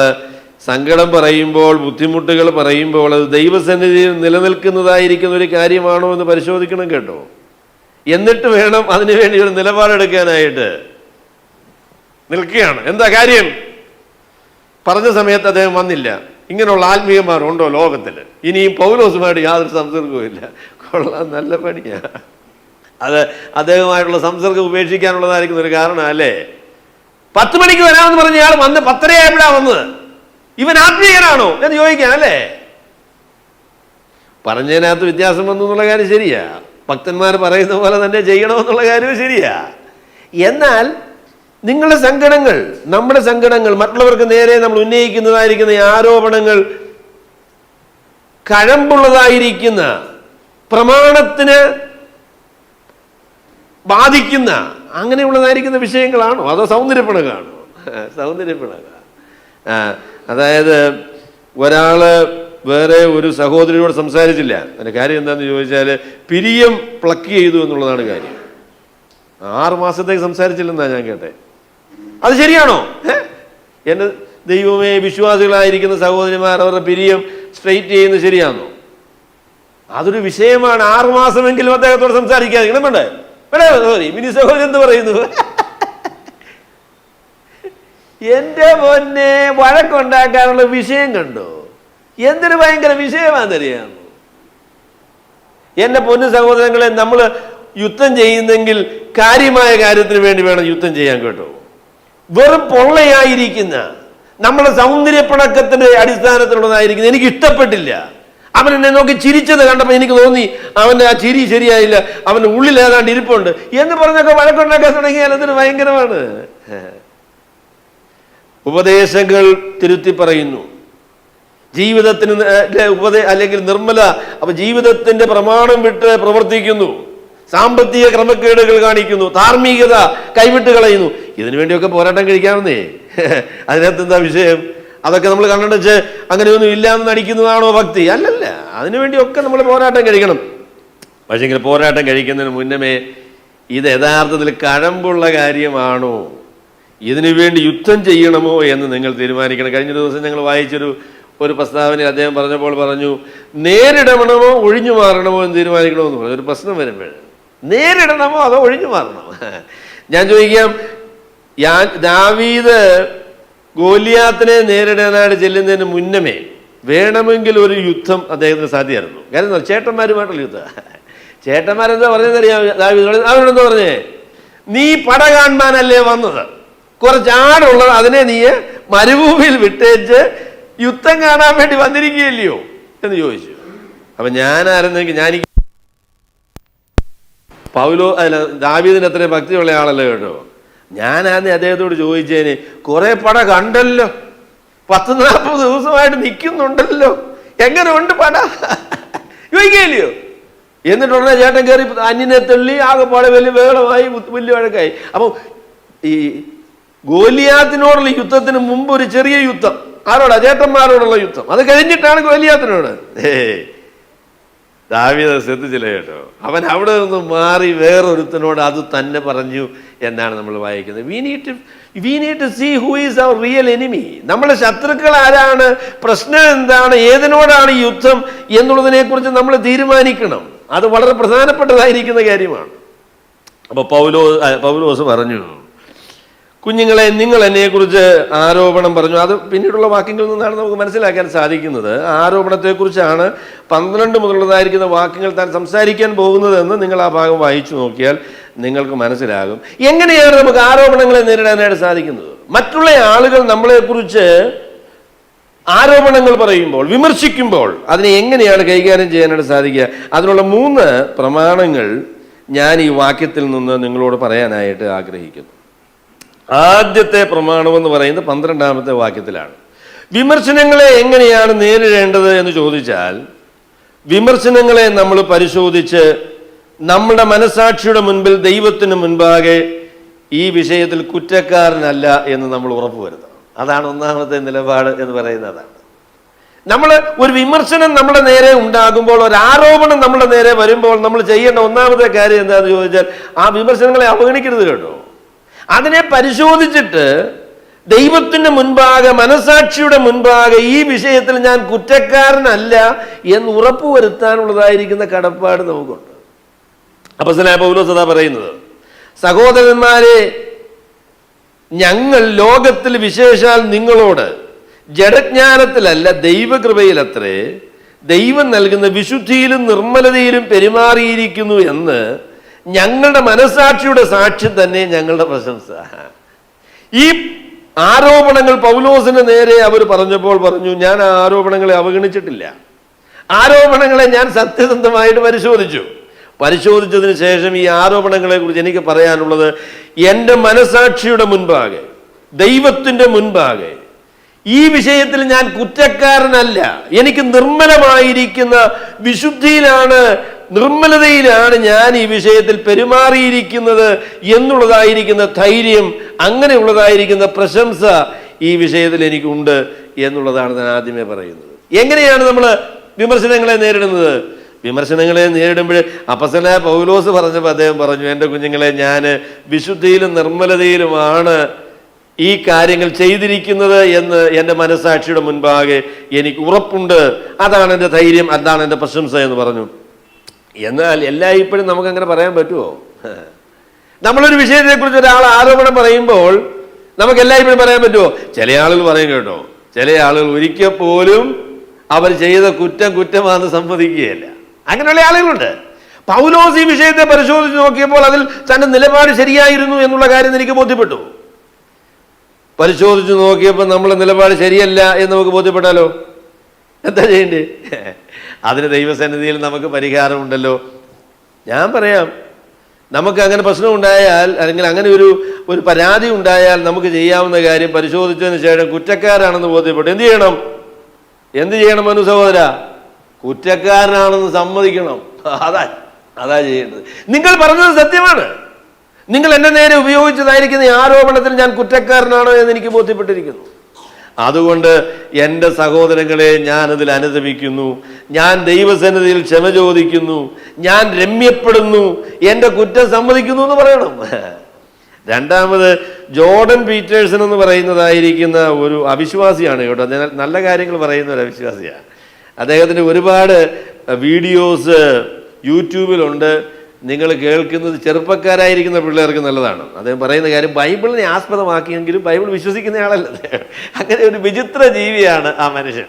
സങ്കടം പറയുമ്പോൾ, ബുദ്ധിമുട്ടുകൾ പറയുമ്പോൾ അത് ദൈവസന്നിധിയിൽ നിലനിൽക്കുന്നതായിരിക്കുന്ന ഒരു കാര്യമാണോ എന്ന് പരിശോധിക്കണം കേട്ടോ. എന്നിട്ട് വേണം അതിനുവേണ്ടി ഒരു നിലപാടെടുക്കാനായിട്ട്. നിൽക്കുകയാണ്, എന്താ കാര്യം? പറഞ്ഞ സമയത്ത് അദ്ദേഹം വന്നില്ല. ഇങ്ങനെയുള്ള ആത്മീയന്മാരുണ്ടോ ലോകത്തിൽ? ഇനിയും പൗലോസുമായിട്ട് യാതൊരു സംസർഗവും ഇല്ല. കൊള്ളാം, നല്ല പണിയാണ് അത്. അദ്ദേഹമായിട്ടുള്ള സംസർഗം ഉപേക്ഷിക്കാനുള്ളതായിരിക്കുന്ന ഒരു കാരണം അല്ലേ? 10 മണിക്ക് വരാമെന്ന് പറഞ്ഞ ഇയാൾ വന്ന് 10:30 ആയപ്പോഴാണ് വന്നത്. ഇവൻ ആത്മീയനാണോ എന്ന് ചോദിക്കാൻ അല്ലേ? പറഞ്ഞതിനകത്ത് വ്യത്യാസം വന്നു എന്നുള്ള കാര്യം ശരിയാ. ഭക്തന്മാർ പറയുന്ന പോലെ തന്നെ ചെയ്യണമെന്നുള്ള കാര്യവും ശരിയാ. എന്നാൽ നിങ്ങളുടെ സങ്കടങ്ങൾ, നമ്മുടെ സങ്കടങ്ങൾ, മറ്റുള്ളവർക്ക് നേരെ നമ്മൾ ഉന്നയിക്കുന്നതായിരിക്കുന്ന ഈ ആരോപണങ്ങൾ കഴമ്പുള്ളതായിരിക്കുന്ന, പ്രമാണത്തിന് ബാധിക്കുന്ന അങ്ങനെയുള്ളതായിരിക്കുന്ന വിഷയങ്ങളാണോ അതോ സൗന്ദര്യപ്പിണകാണോ? സൗന്ദര്യപ്പിണക. അതായത് ഒരാള് വേറെ ഒരു സഹോദരിയോട് സംസാരിച്ചില്ല. അതിൻ്റെ കാര്യം എന്താണെന്ന് ചോദിച്ചാൽ പിരിയം പ്ലക്ക് ചെയ്തു എന്നുള്ളതാണ് കാര്യം. 6 മാസത്തേക്ക് സംസാരിച്ചില്ലെന്നാണ് ഞാൻ കേട്ടെ. അത് ശരിയാണോ? എൻ്റെ ദൈവമേ, വിശ്വാസികളായിരിക്കുന്ന സഹോദരിമാർ അവരുടെ പിരിയം സ്ട്രെയിറ്റ് ചെയ്യുന്നത് ശരിയാണോ? അതൊരു വിഷയമാണ്. 6 മാസമെങ്കിലും അദ്ദേഹത്തോട് സംസാരിക്കാതിരിക്കണം. വേണ്ടേ? മിനി സഹോദരൻ എന്ത് പറയുന്നു? എൻ്റെ പൊന്നെ, വഴക്കുണ്ടാക്കാനുള്ള വിഷയം കണ്ടോ? എന്തൊരു ഭയങ്കര വിഷയമാണെന്നറിയാമോ? എൻ്റെ പൊന്നു സഹോദരങ്ങളെ, നമ്മൾ യുദ്ധം ചെയ്യുന്നെങ്കിൽ കാര്യമായ കാര്യത്തിന് വേണ്ടി വേണം യുദ്ധം ചെയ്യാൻ, കേട്ടോ. വെറും പൊള്ളയായിരിക്കുന്ന നമ്മളെ സൗന്ദര്യപ്പിണക്കത്തിന്റെ അടിസ്ഥാനത്തിലുള്ളതായിരിക്കുന്നത് എനിക്ക് ഇഷ്ടപ്പെട്ടില്ല. അവൻ എന്നെ നോക്കി ചിരിച്ചത് കണ്ടപ്പോൾ എനിക്ക് തോന്നി അവൻ്റെ ആ ചിരി ശരിയായില്ല, അവൻ്റെ ഉള്ളിൽ ഏതാണ്ട് ഇരിപ്പുണ്ട് എന്ന് പറഞ്ഞൊക്കെ വഴക്കുണ്ടാക്കാൻ തുടങ്ങിയാൽ അതിന് ഭയങ്കരമാണ്. ഉപദേശങ്ങൾ തിരുത്തി പറയുന്നു, ജീവിതത്തിന് അല്ലെങ്കിൽ നിർമ്മല അപ്പൊ ജീവിതത്തിന്റെ പ്രമാണം വിട്ട് പ്രവർത്തിക്കുന്നു, സാമ്പത്തിക ക്രമക്കേടുകൾ കാണിക്കുന്നു, ധാർമ്മികത കൈവിട്ട് കളയുന്നു. ഇതിനു വേണ്ടിയൊക്കെ പോരാട്ടം കഴിക്കാമെന്നേ. അതിനകത്ത് എന്താ വിഷയം? അതൊക്കെ നമ്മൾ കണ്ടുവച്ച് അങ്ങനെയൊന്നും ഇല്ലാന്ന് നടിക്കുന്നതാണോ ഭക്തി? അല്ലല്ല, അതിനുവേണ്ടിയൊക്കെ നമ്മൾ പോരാട്ടം കഴിക്കണം. പക്ഷേങ്കിൽ പോരാട്ടം കഴിക്കുന്നതിന് മുന്നമേ ഇത് യഥാർത്ഥത്തിൽ കഴമ്പുള്ള കാര്യമാണോ, ഇതിനു വേണ്ടി യുദ്ധം ചെയ്യണമോ എന്ന് നിങ്ങൾ തീരുമാനിക്കണം. കഴിഞ്ഞ ദിവസം ഞങ്ങൾ വായിച്ചൊരു പ്രസ്താവനയിൽ അദ്ദേഹം പറഞ്ഞപ്പോൾ പറഞ്ഞു, നേരിടണമോ ഒഴിഞ്ഞു മാറണമോ എന്ന് തീരുമാനിക്കണമെന്ന് പറഞ്ഞു. ഒരു പ്രശ്നം വരുമ്പോൾ നേരിടണമോ അതോ ഒഴിഞ്ഞു മാറണമോ? ഞാൻ ചോദിക്കാം, ദാവീദ് ഗോലിയാത്തിനെ നേരിടാനായിട്ട് ചെല്ലുന്നതിന് മുന്നമേ വേണമെങ്കിൽ ഒരു യുദ്ധം അദ്ദേഹത്തിന് സാധ്യമായിരുന്നു. കാര്യം ചേട്ടന്മാരുമായിട്ടുള്ള യുദ്ധം. ചേട്ടന്മാരെന്താ പറഞ്ഞതെന്നറിയാം? അവരോടെന്താ പറഞ്ഞേ? നീ പട കാണാനല്ലേ വന്നത്, കുറച്ചാടുള്ളത് അതിനെ നീ മരുഭൂമിയിൽ വിട്ടേച്ച് യുദ്ധം കാണാൻ വേണ്ടി വന്നിരിക്കുകയല്ലയോ എന്ന് ചോദിച്ചു. അപ്പൊ ഞാനായിരുന്നെങ്കിൽ ദാവീദിന് അത്രയും ഭക്തിയുള്ള ആളല്ലോ കേട്ടോ. ഞാനായിരുന്നു അദ്ദേഹത്തോട് ചോദിച്ചേന്, കുറെ പട കണ്ടല്ലോ, 10-40 ദിവസമായിട്ട് നിൽക്കുന്നുണ്ടല്ലോ, എങ്ങനെ ഉണ്ട് പട ചോദിക്കുകയല്ലയോ? എന്നിട്ടുടനെ ചേട്ടൻ കയറി അന്യനെ തള്ളി ആകെപ്പാടെ വലിയ വേളമായി, വലിയ വഴക്കായി. അപ്പൊ ഈ ഗോലിയാത്തിനോടുള്ള യുദ്ധത്തിന് മുമ്പ് ഒരു ചെറിയ യുദ്ധം, ആരോടാ? ചേട്ടന്മാരോടുള്ള യുദ്ധം. അത് കഴിഞ്ഞിട്ടാണ് ഗോലിയാത്തിനോട്. ദാവീദ് ശ്രദ്ധിച്ചില്ല കേട്ടോ. അവൻ അവിടെ നിന്ന് മാറി വേറൊരുത്തനോട് അത് തന്നെ പറഞ്ഞു എന്നാണ് നമ്മൾ വായിക്കുന്നത്. We need to see who is our real enemy. നമ്മുടെ ശത്രുക്കൾ ആരാണ്, പ്രശ്നം എന്താണ്, ഏതിനോടാണ് യുദ്ധം എന്നുള്ളതിനെ കുറിച്ച് നമ്മൾ തീരുമാനിക്കണം. അത് വളരെ പ്രധാനപ്പെട്ടതായിരിക്കുന്ന കാര്യമാണ്. അപ്പൊ പൗലോസ് പറഞ്ഞു, കുഞ്ഞുങ്ങളെ, നിങ്ങൾ എന്നെക്കുറിച്ച് ആരോപണം പറഞ്ഞു. അത് പിന്നീടുള്ള വാക്യങ്ങളിൽ നിന്നാണ് നമുക്ക് മനസ്സിലാക്കാൻ സാധിക്കുന്നത്. ആരോപണത്തെക്കുറിച്ചാണ് 12 മുതലുള്ളതായിരിക്കുന്ന വാക്യങ്ങൾ താൻ സംസാരിക്കാൻ പോകുന്നതെന്ന് നിങ്ങൾ ആ ഭാഗം വായിച്ചു നോക്കിയാൽ നിങ്ങൾക്ക് മനസ്സിലാകും എങ്ങനെയാണ് നമുക്ക് ആരോപണങ്ങളെ നേരിടാനായിട്ട് സാധിക്കുന്നത്. മറ്റുള്ള ആളുകൾ നമ്മളെക്കുറിച്ച് ആരോപണങ്ങൾ പറയുമ്പോൾ, വിമർശിക്കുമ്പോൾ അതിനെ എങ്ങനെയാണ് കൈകാര്യം ചെയ്യാനായിട്ട് സാധിക്കുക? അതിനുള്ള 3 പ്രമാണങ്ങൾ ഞാൻ ഈ വാക്യത്തിൽ നിന്ന് നിങ്ങളോട് പറയാനായിട്ട് ആഗ്രഹിക്കുന്നു. ആദ്യത്തെ പ്രമാണമെന്ന് പറയുന്നത് 12-ാമത്തെ വാക്യത്തിലാണ്. വിമർശനങ്ങളെ എങ്ങനെയാണ് നേരിടേണ്ടത് എന്ന് ചോദിച്ചാൽ, വിമർശനങ്ങളെ നമ്മൾ പരിശോധിച്ച് നമ്മുടെ മനസാക്ഷിയുടെ മുൻപിൽ ദൈവത്തിന് മുൻപാകെ ഈ വിഷയത്തിൽ കുറ്റക്കാരനല്ല എന്ന് നമ്മൾ ഉറപ്പുവരുത്തണം. അതാണ് 1-ാമത്തെ നിലപാട് എന്ന് പറയുന്നതാണ്. നമ്മൾ ഒരു വിമർശനം നമ്മുടെ നേരെ ഉണ്ടാകുമ്പോൾ, ഒരു ആരോപണം നമ്മുടെ നേരെ വരുമ്പോൾ നമ്മൾ ചെയ്യേണ്ട 1-ാമത്തെ കാര്യം എന്താണെന്ന് ചോദിച്ചാൽ, ആ വിമർശനങ്ങളെ അവഗണിക്കരുത് കേട്ടോ. അതിനെ പരിശോധിച്ചിട്ട് ദൈവത്തിന് മുൻപാകെ, മനസാക്ഷിയുടെ മുൻപാകെ ഈ വിഷയത്തിൽ ഞാൻ കുറ്റക്കാരനല്ല എന്ന് ഉറപ്പുവരുത്താനുള്ളതായിരിക്കുന്ന കടപ്പാട് നമുക്കുണ്ട്. അപ്പോസ്തലനായ പൗലോസ് അതാ പറയുന്നത്, സഹോദരന്മാരെ, ഞങ്ങൾ ലോകത്തിൽ വിശേഷാൽ നിങ്ങളോട് ജഡജ്ഞാനത്തിലല്ല ദൈവകൃപയിലത്രേ ദൈവം നൽകുന്ന വിശുദ്ധിയിലും നിർമ്മലതയിലും പെരുമാറിയിരിക്കുന്നു എന്ന് ഞങ്ങളുടെ മനസാക്ഷിയുടെ സാക്ഷ്യം തന്നെ ഞങ്ങളുടെ പ്രശംസ. ഈ ആരോപണങ്ങൾ പൗലോസിന് നേരെ അവർ പറഞ്ഞപ്പോൾ പറഞ്ഞു, ഞാൻ ആ ആരോപണങ്ങളെ അവഗണിച്ചിട്ടില്ല. ആരോപണങ്ങളെ ഞാൻ സത്യസന്ധമായിട്ട് പരിശോധിച്ചതിന് ശേഷം ഈ ആരോപണങ്ങളെ കുറിച്ച് എനിക്ക് പറയാനുള്ളത്, എൻ്റെ മനസാക്ഷിയുടെ മുൻപാകെ, ദൈവത്തിൻ്റെ മുൻപാകെ ഈ വിഷയത്തിൽ ഞാൻ കുറ്റക്കാരനല്ല. എനിക്ക് നിർമ്മലമായിരിക്കുന്ന വിശുദ്ധിയിലാണ്, നിർമ്മലതയിലാണ് ഞാൻ ഈ വിഷയത്തിൽ പെരുമാറിയിരിക്കുന്നത് എന്നുള്ളതായിരിക്കുന്ന ധൈര്യം, അങ്ങനെയുള്ളതായിരിക്കുന്ന പ്രശംസ ഈ വിഷയത്തിൽ എനിക്കുണ്ട് എന്നുള്ളതാണ് ഞാൻ ആദ്യമേ പറയുന്നത്. എങ്ങനെയാണ് നമ്മൾ വിമർശനങ്ങളെ നേരിടുന്നത്? വിമർശനങ്ങളെ നേരിടുമ്പോൾ അപ്പോസ്തലനായ പൗലോസ് പറഞ്ഞപ്പോൾ അദ്ദേഹം പറഞ്ഞു, എൻ്റെ കുഞ്ഞുങ്ങളെ, ഞാൻ വിശുദ്ധിയിലും നിർമ്മലതയിലുമാണ് ഈ കാര്യങ്ങൾ ചെയ്തിരിക്കുന്നത് എന്ന് എൻ്റെ മനസാക്ഷിയുടെ മുൻപാകെ എനിക്ക് ഉറപ്പുണ്ട്. അതാണ് എൻ്റെ ധൈര്യം, അതാണ് എൻ്റെ പ്രശംസ എന്ന് പറഞ്ഞു. എന്നാൽ എല്ലായ്പ്പോഴും നമുക്കങ്ങനെ പറയാൻ പറ്റുമോ? നമ്മളൊരു വിഷയത്തെക്കുറിച്ച് ഒരാൾ ആരോപണം പറയുമ്പോൾ നമുക്ക് എല്ലായ്പ്പോഴും പറയാൻ പറ്റുമോ? ചില ആളുകൾ പറയും കേട്ടോ, ചില ആളുകൾ ഒരിക്കൽ പോലും അവർ ചെയ്ത കുറ്റമാണെന്ന് സമ്മതിക്കുകയില്ല. അങ്ങനെയുള്ള ആളുകളുണ്ട്. പൗലോസ് ഈ വിഷയത്തെ പരിശോധിച്ച് നോക്കിയപ്പോൾ അതിൽ തൻ്റെ നിലപാട് ശരിയായിരുന്നു എന്നുള്ള കാര്യം എനിക്ക് ബോധ്യപ്പെട്ടു. പരിശോധിച്ച് നോക്കിയപ്പോൾ നമ്മളെ നിലപാട് ശരിയല്ല എന്ന് നമുക്ക് ബോധ്യപ്പെട്ടാലോ എന്താ ചെയ്യേണ്ടത്? അതിന് ദൈവസന്നിധിയിൽ നമുക്ക് പരിഹാരമുണ്ടല്ലോ. ഞാൻ പറയാം, നമുക്ക് അങ്ങനെ പ്രശ്നം ഉണ്ടായാൽ, അല്ലെങ്കിൽ അങ്ങനെ ഒരു പരാതി ഉണ്ടായാൽ നമുക്ക് ചെയ്യാവുന്ന കാര്യം, പരിശോധിച്ചതിന് ശേഷം കുറ്റക്കാരാണെന്ന് ബോധ്യപ്പെട്ടു എന്ത് ചെയ്യണം മനു സഹോദര? കുറ്റക്കാരനാണെന്ന് സമ്മതിക്കണം. അതാ ചെയ്യേണ്ടത്. നിങ്ങൾ പറഞ്ഞത് സത്യമാണ്. നിങ്ങൾ എൻ്റെ നേരെ ഉപയോഗിച്ചതായിരിക്കുന്ന ഈ ആരോപണത്തിൽ ഞാൻ കുറ്റക്കാരനാണോ എന്ന് എനിക്ക് ബോധ്യപ്പെട്ടിരിക്കുന്നു. അതുകൊണ്ട് എൻ്റെ സഹോദരങ്ങളെ, ഞാനതിൽ അനുതപിക്കുന്നു, ഞാൻ ദൈവസന്നിധിയിൽ ക്ഷമ ചോദിക്കുന്നു, ഞാൻ രമ്യപ്പെടുന്നു, എൻ്റെ കുറ്റം സമ്മതിക്കുന്നു എന്ന് പറയണം. രണ്ടാമത്, ജോർഡൻ പീറ്റേഴ്സൺ എന്ന് പറയുന്നതായിരിക്കുന്ന ഒരു അവിശ്വാസിയാണ് കേട്ടോ. നല്ല കാര്യങ്ങൾ പറയുന്ന ഒരു അവിശ്വാസിയാണ്. അദ്ദേഹത്തിൻ്റെ ഒരുപാട് വീഡിയോസ് യൂട്യൂബിലുണ്ട്. നിങ്ങൾ കേൾക്കുന്നത് ചെറുപ്പക്കാരായിരിക്കുന്ന പിള്ളേർക്ക് നല്ലതാണ്. അദ്ദേഹം പറയുന്ന കാര്യം ബൈബിളിനെ ആസ്പദമാക്കിയെങ്കിലും ബൈബിൾ വിശ്വസിക്കുന്ന ആളല്ല. അങ്ങനെ ഒരു വിചിത്ര ജീവിയാണ് ആ മനുഷ്യൻ.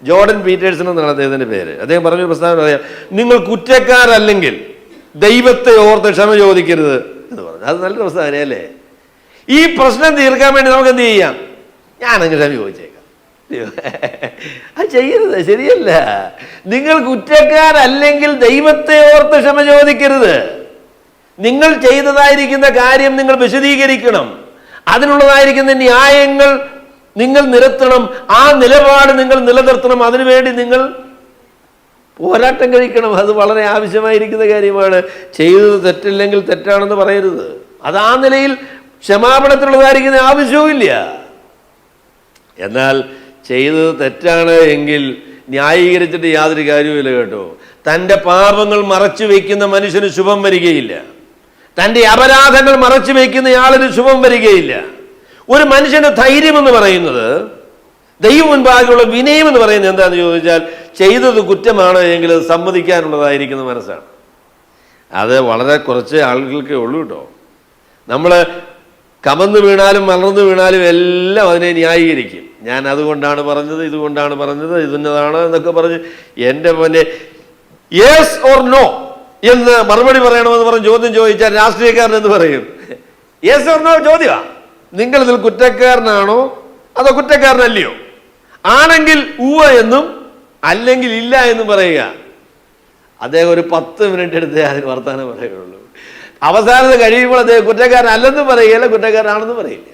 ജോർഡൻ പീറ്റേഴ്സൺ എന്നാണ് അദ്ദേഹത്തിൻ്റെ പേര്. അദ്ദേഹം പറഞ്ഞൊരു പ്രസ്താവന പറയാം, നിങ്ങൾ കുറ്റക്കാരല്ലെങ്കിൽ ദൈവത്തെ ഓർത്ത് ക്ഷമ ചോദിക്കരുത് എന്ന് പറഞ്ഞു. അത് നല്ല പ്രസ്താവനയല്ലേ? ഈ പ്രശ്നം തീർക്കാൻ വേണ്ടി നമുക്ക് എന്ത് ചെയ്യാം? ഞാനങ്ങ് ക്ഷമ ചോദിച്ചേക്കാം. അത് ചെയ്യരുത്, ശരിയല്ല. നിങ്ങൾ കുറ്റക്കാരല്ലെങ്കിൽ ദൈവത്തെ ഓർത്ത് ക്ഷമ ചോദിക്കരുത്. നിങ്ങൾ ചെയ്തതായിരിക്കുന്ന കാര്യം നിങ്ങൾ വിശദീകരിക്കണം. അതിനുള്ളതായിരിക്കുന്ന ന്യായങ്ങൾ നിങ്ങൾ നിരത്തണം. ആ നിലപാട് നിങ്ങൾ നിലനിർത്തണം. അതിനുവേണ്ടി നിങ്ങൾ പോരാട്ടം കഴിക്കണം. അത് വളരെ ആവശ്യമായിരിക്കുന്ന കാര്യമാണ്. ചെയ്തത് തെറ്റില്ലെങ്കിൽ തെറ്റാണെന്ന് പറയരുത്. അത് ആ നിലയിൽ ക്ഷമാപണത്തിനുള്ളതായിരിക്കുന്ന ആവശ്യവുമില്ല. എന്നാൽ ചെയ്തത് തെറ്റാണ് എങ്കിൽ ന്യായീകരിച്ചിട്ട് യാതൊരു കാര്യവുമില്ല കേട്ടോ. തൻ്റെ പാപങ്ങൾ മറച്ചു വയ്ക്കുന്ന മനുഷ്യന് ശുഭം വരികയില്ല. തൻ്റെ അപരാധങ്ങൾ മറച്ചു വയ്ക്കുന്നയാളിന് ശുഭം വരികയില്ല. ഒരു മനുഷ്യൻ്റെ ധൈര്യം എന്ന് പറയുന്നത്, ദൈവം മുൻപാകെയുള്ള വിനയം എന്ന് പറയുന്നത് എന്താണെന്ന് ചോദിച്ചാൽ, ചെയ്തത് കുറ്റമാണ് എങ്കിൽ അത് സമ്മതിക്കാനുള്ളതായിരിക്കുന്ന മനസ്സാണ്. അത് വളരെ കുറച്ച് ആളുകൾക്കേ ഉള്ളൂ കേട്ടോ. നമ്മൾ കമന്ന് വീണാലും മലർന്നു വീണാലും എല്ലാം അതിനെ ന്യായീകരിക്കും. ഞാൻ അതുകൊണ്ടാണ് പറഞ്ഞത്, ഇതുകൊണ്ടാണ് പറഞ്ഞത്, ഇതിന്നതാണ് എന്നൊക്കെ പറഞ്ഞ് എൻ്റെ പോലെ യെസ് ഓർ നോ എന്ന് മറുപടി പറയണമെന്ന് പറഞ്ഞ് ചോദ്യം ചോദിച്ചാൽ രാഷ്ട്രീയക്കാരൻ എന്ന് പറയും. യെസ് ഓർ നോ ചോദ്യമാണ്. നിങ്ങൾ ഇതിൽ കുറ്റക്കാരനാണോ അതോ കുറ്റക്കാരനല്ലയോ? ആണെങ്കിൽ ഉവ്വ എന്നും അല്ലെങ്കിൽ ഇല്ല എന്നും പറയുക. അദ്ദേഹം ഒരു 10 മിനിറ്റ് എടുത്തേ അതിന് വർത്താനം പറയുകയുള്ളൂ. അവസാനത്ത് കഴിയുമ്പോൾ അദ്ദേഹം കുറ്റക്കാരനല്ലെന്ന് പറയുകയല്ല, കുറ്റക്കാരനാണെന്ന് പറയില്ല.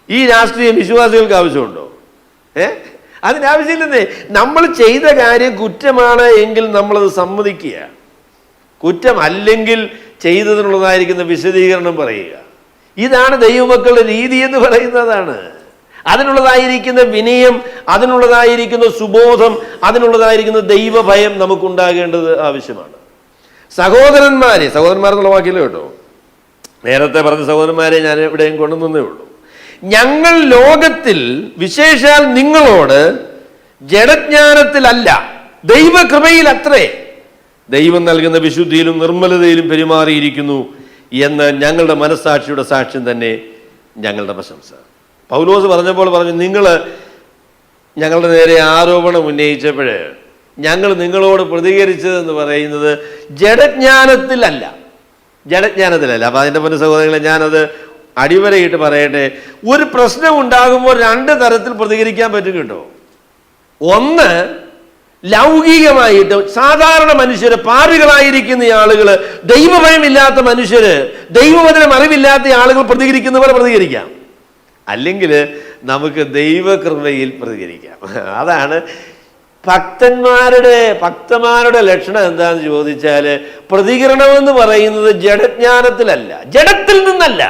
ഈ രാഷ്ട്രീയ വിശ്വാസികൾക്ക് ആവശ്യമുണ്ടോ? അതിനാവശ്യമില്ലെന്നേ. നമ്മൾ ചെയ്ത കാര്യം കുറ്റമാണ് എങ്കിൽ നമ്മളത് സമ്മതിക്കുക. കുറ്റമല്ലെങ്കിൽ ചെയ്തതിനുള്ളതായിരിക്കുന്ന വിശദീകരണം പറയുക. ഇതാണ് ദൈവമക്കളുടെ രീതി എന്ന് പറയുന്നതാണ്. അതിനുള്ളതായിരിക്കുന്ന വിനയം, അതിനുള്ളതായിരിക്കുന്ന സുബോധം, അതിനുള്ളതായിരിക്കുന്ന ദൈവഭയം നമുക്കുണ്ടാകേണ്ടത് ആവശ്യമാണ്. സഹോദരന്മാരെന്നുള്ള വാക്കില്ല കേട്ടോ, നേരത്തെ പറഞ്ഞ സഹോദരന്മാരെ ഞാൻ എവിടെയും കൊണ്ടുവന്നേ ഉള്ളൂ. ഞങ്ങൾ ലോകത്തിൽ വിശേഷാൽ നിങ്ങളോട് ജഡജ്ഞാനത്തിലല്ല ദൈവകൃപയിൽ അത്രേ ദൈവം നൽകുന്ന വിശുദ്ധിയിലും നിർമ്മലതയിലും പെരുമാറിയിരിക്കുന്നു എന്ന് ഞങ്ങളുടെ മനസ്സാക്ഷിയുടെ സാക്ഷ്യം തന്നെ ഞങ്ങളുടെ പ്രശംസ. പൗലോസ് പറഞ്ഞപ്പോൾ പറഞ്ഞു, നിങ്ങൾ ഞങ്ങളുടെ നേരെ ആരോപണം ഉന്നയിച്ചപ്പോൾ ഞങ്ങൾ നിങ്ങളോട് പ്രതികരിച്ചതെന്ന് പറയുന്നത് ജഡജ്ഞാനത്തിലല്ല. അപ്പം അതിൻ്റെ മുൻ സഹോദരങ്ങളെ, ഞാനത് അടിവരയിട്ട് പറയട്ടെ, ഒരു പ്രശ്നം ഉണ്ടാകുമ്പോൾ രണ്ട് തരത്തിൽ പ്രതികരിക്കാൻ പറ്റും കേട്ടോ. ഒന്ന്, ലൗകികമായിട്ട് സാധാരണ മനുഷ്യര്, പാപികളായിരിക്കുന്ന ആളുകൾ, ദൈവഭയമില്ലാത്ത മനുഷ്യര്, ദൈവവചനം അറിവില്ലാത്ത ആളുകൾ പ്രതികരിക്കുന്ന പോലെ പ്രതികരിക്കാം. അല്ലെങ്കിൽ നമുക്ക് ദൈവകൃപയിൽ പ്രതികരിക്കാം. അതാണ് ഭക്തന്മാരുടെ ലക്ഷണം. എന്താണെന്ന് ചോദിച്ചാൽ, പ്രതികരണമെന്ന് പറയുന്നത് ജഡജ്ഞാനത്തിലല്ല, ജഡത്തിൽ നിന്നല്ല.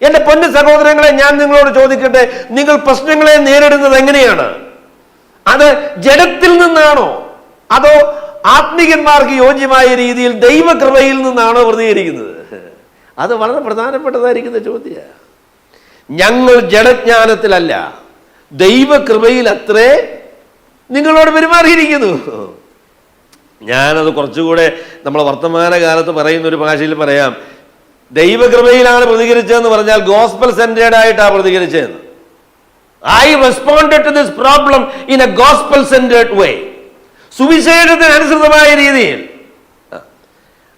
എൻ്റെ പൊന്നു സഹോദരങ്ങളെ, ഞാൻ നിങ്ങളോട് ചോദിക്കട്ടെ, നിങ്ങൾ പ്രശ്നങ്ങളെ നേരിടുന്നത് എങ്ങനെയാണ്? അത് ജഡത്തിൽ നിന്നാണോ അതോ ആത്മീകന്മാർക്ക് യോജ്യമായ രീതിയിൽ ദൈവകൃപയിൽ നിന്നാണോ പ്രതികരിക്കുന്നത്? അത് വളരെ പ്രധാനപ്പെട്ടതായിരിക്കുന്ന ചോദ്യമാണ്. ഞങ്ങൾ ജഡജ്ഞാനത്തിലല്ല, ദൈവകൃപയിൽ അത്രേ നിങ്ങളോട് പെരുമാറിയിരിക്കുന്നു. ഞാനത് കുറച്ചുകൂടെ നമ്മളെ വർത്തമാനകാലത്ത് പറയുന്ന ഒരു ഭാഷയിൽ പറയാം. ദൈവകൃപയിലാണ് പ്രതികരിച്ചതെന്ന് പറഞ്ഞാൽ ഗോസ്പൽ സെൻറ്റേർഡ് ആയിട്ടാണ് പ്രതികരിച്ചതെന്ന്. I responded to this problem in a gospel centered way. സുവിശേഷത്തിന് അനുസൃതമായ രീതിയിൽ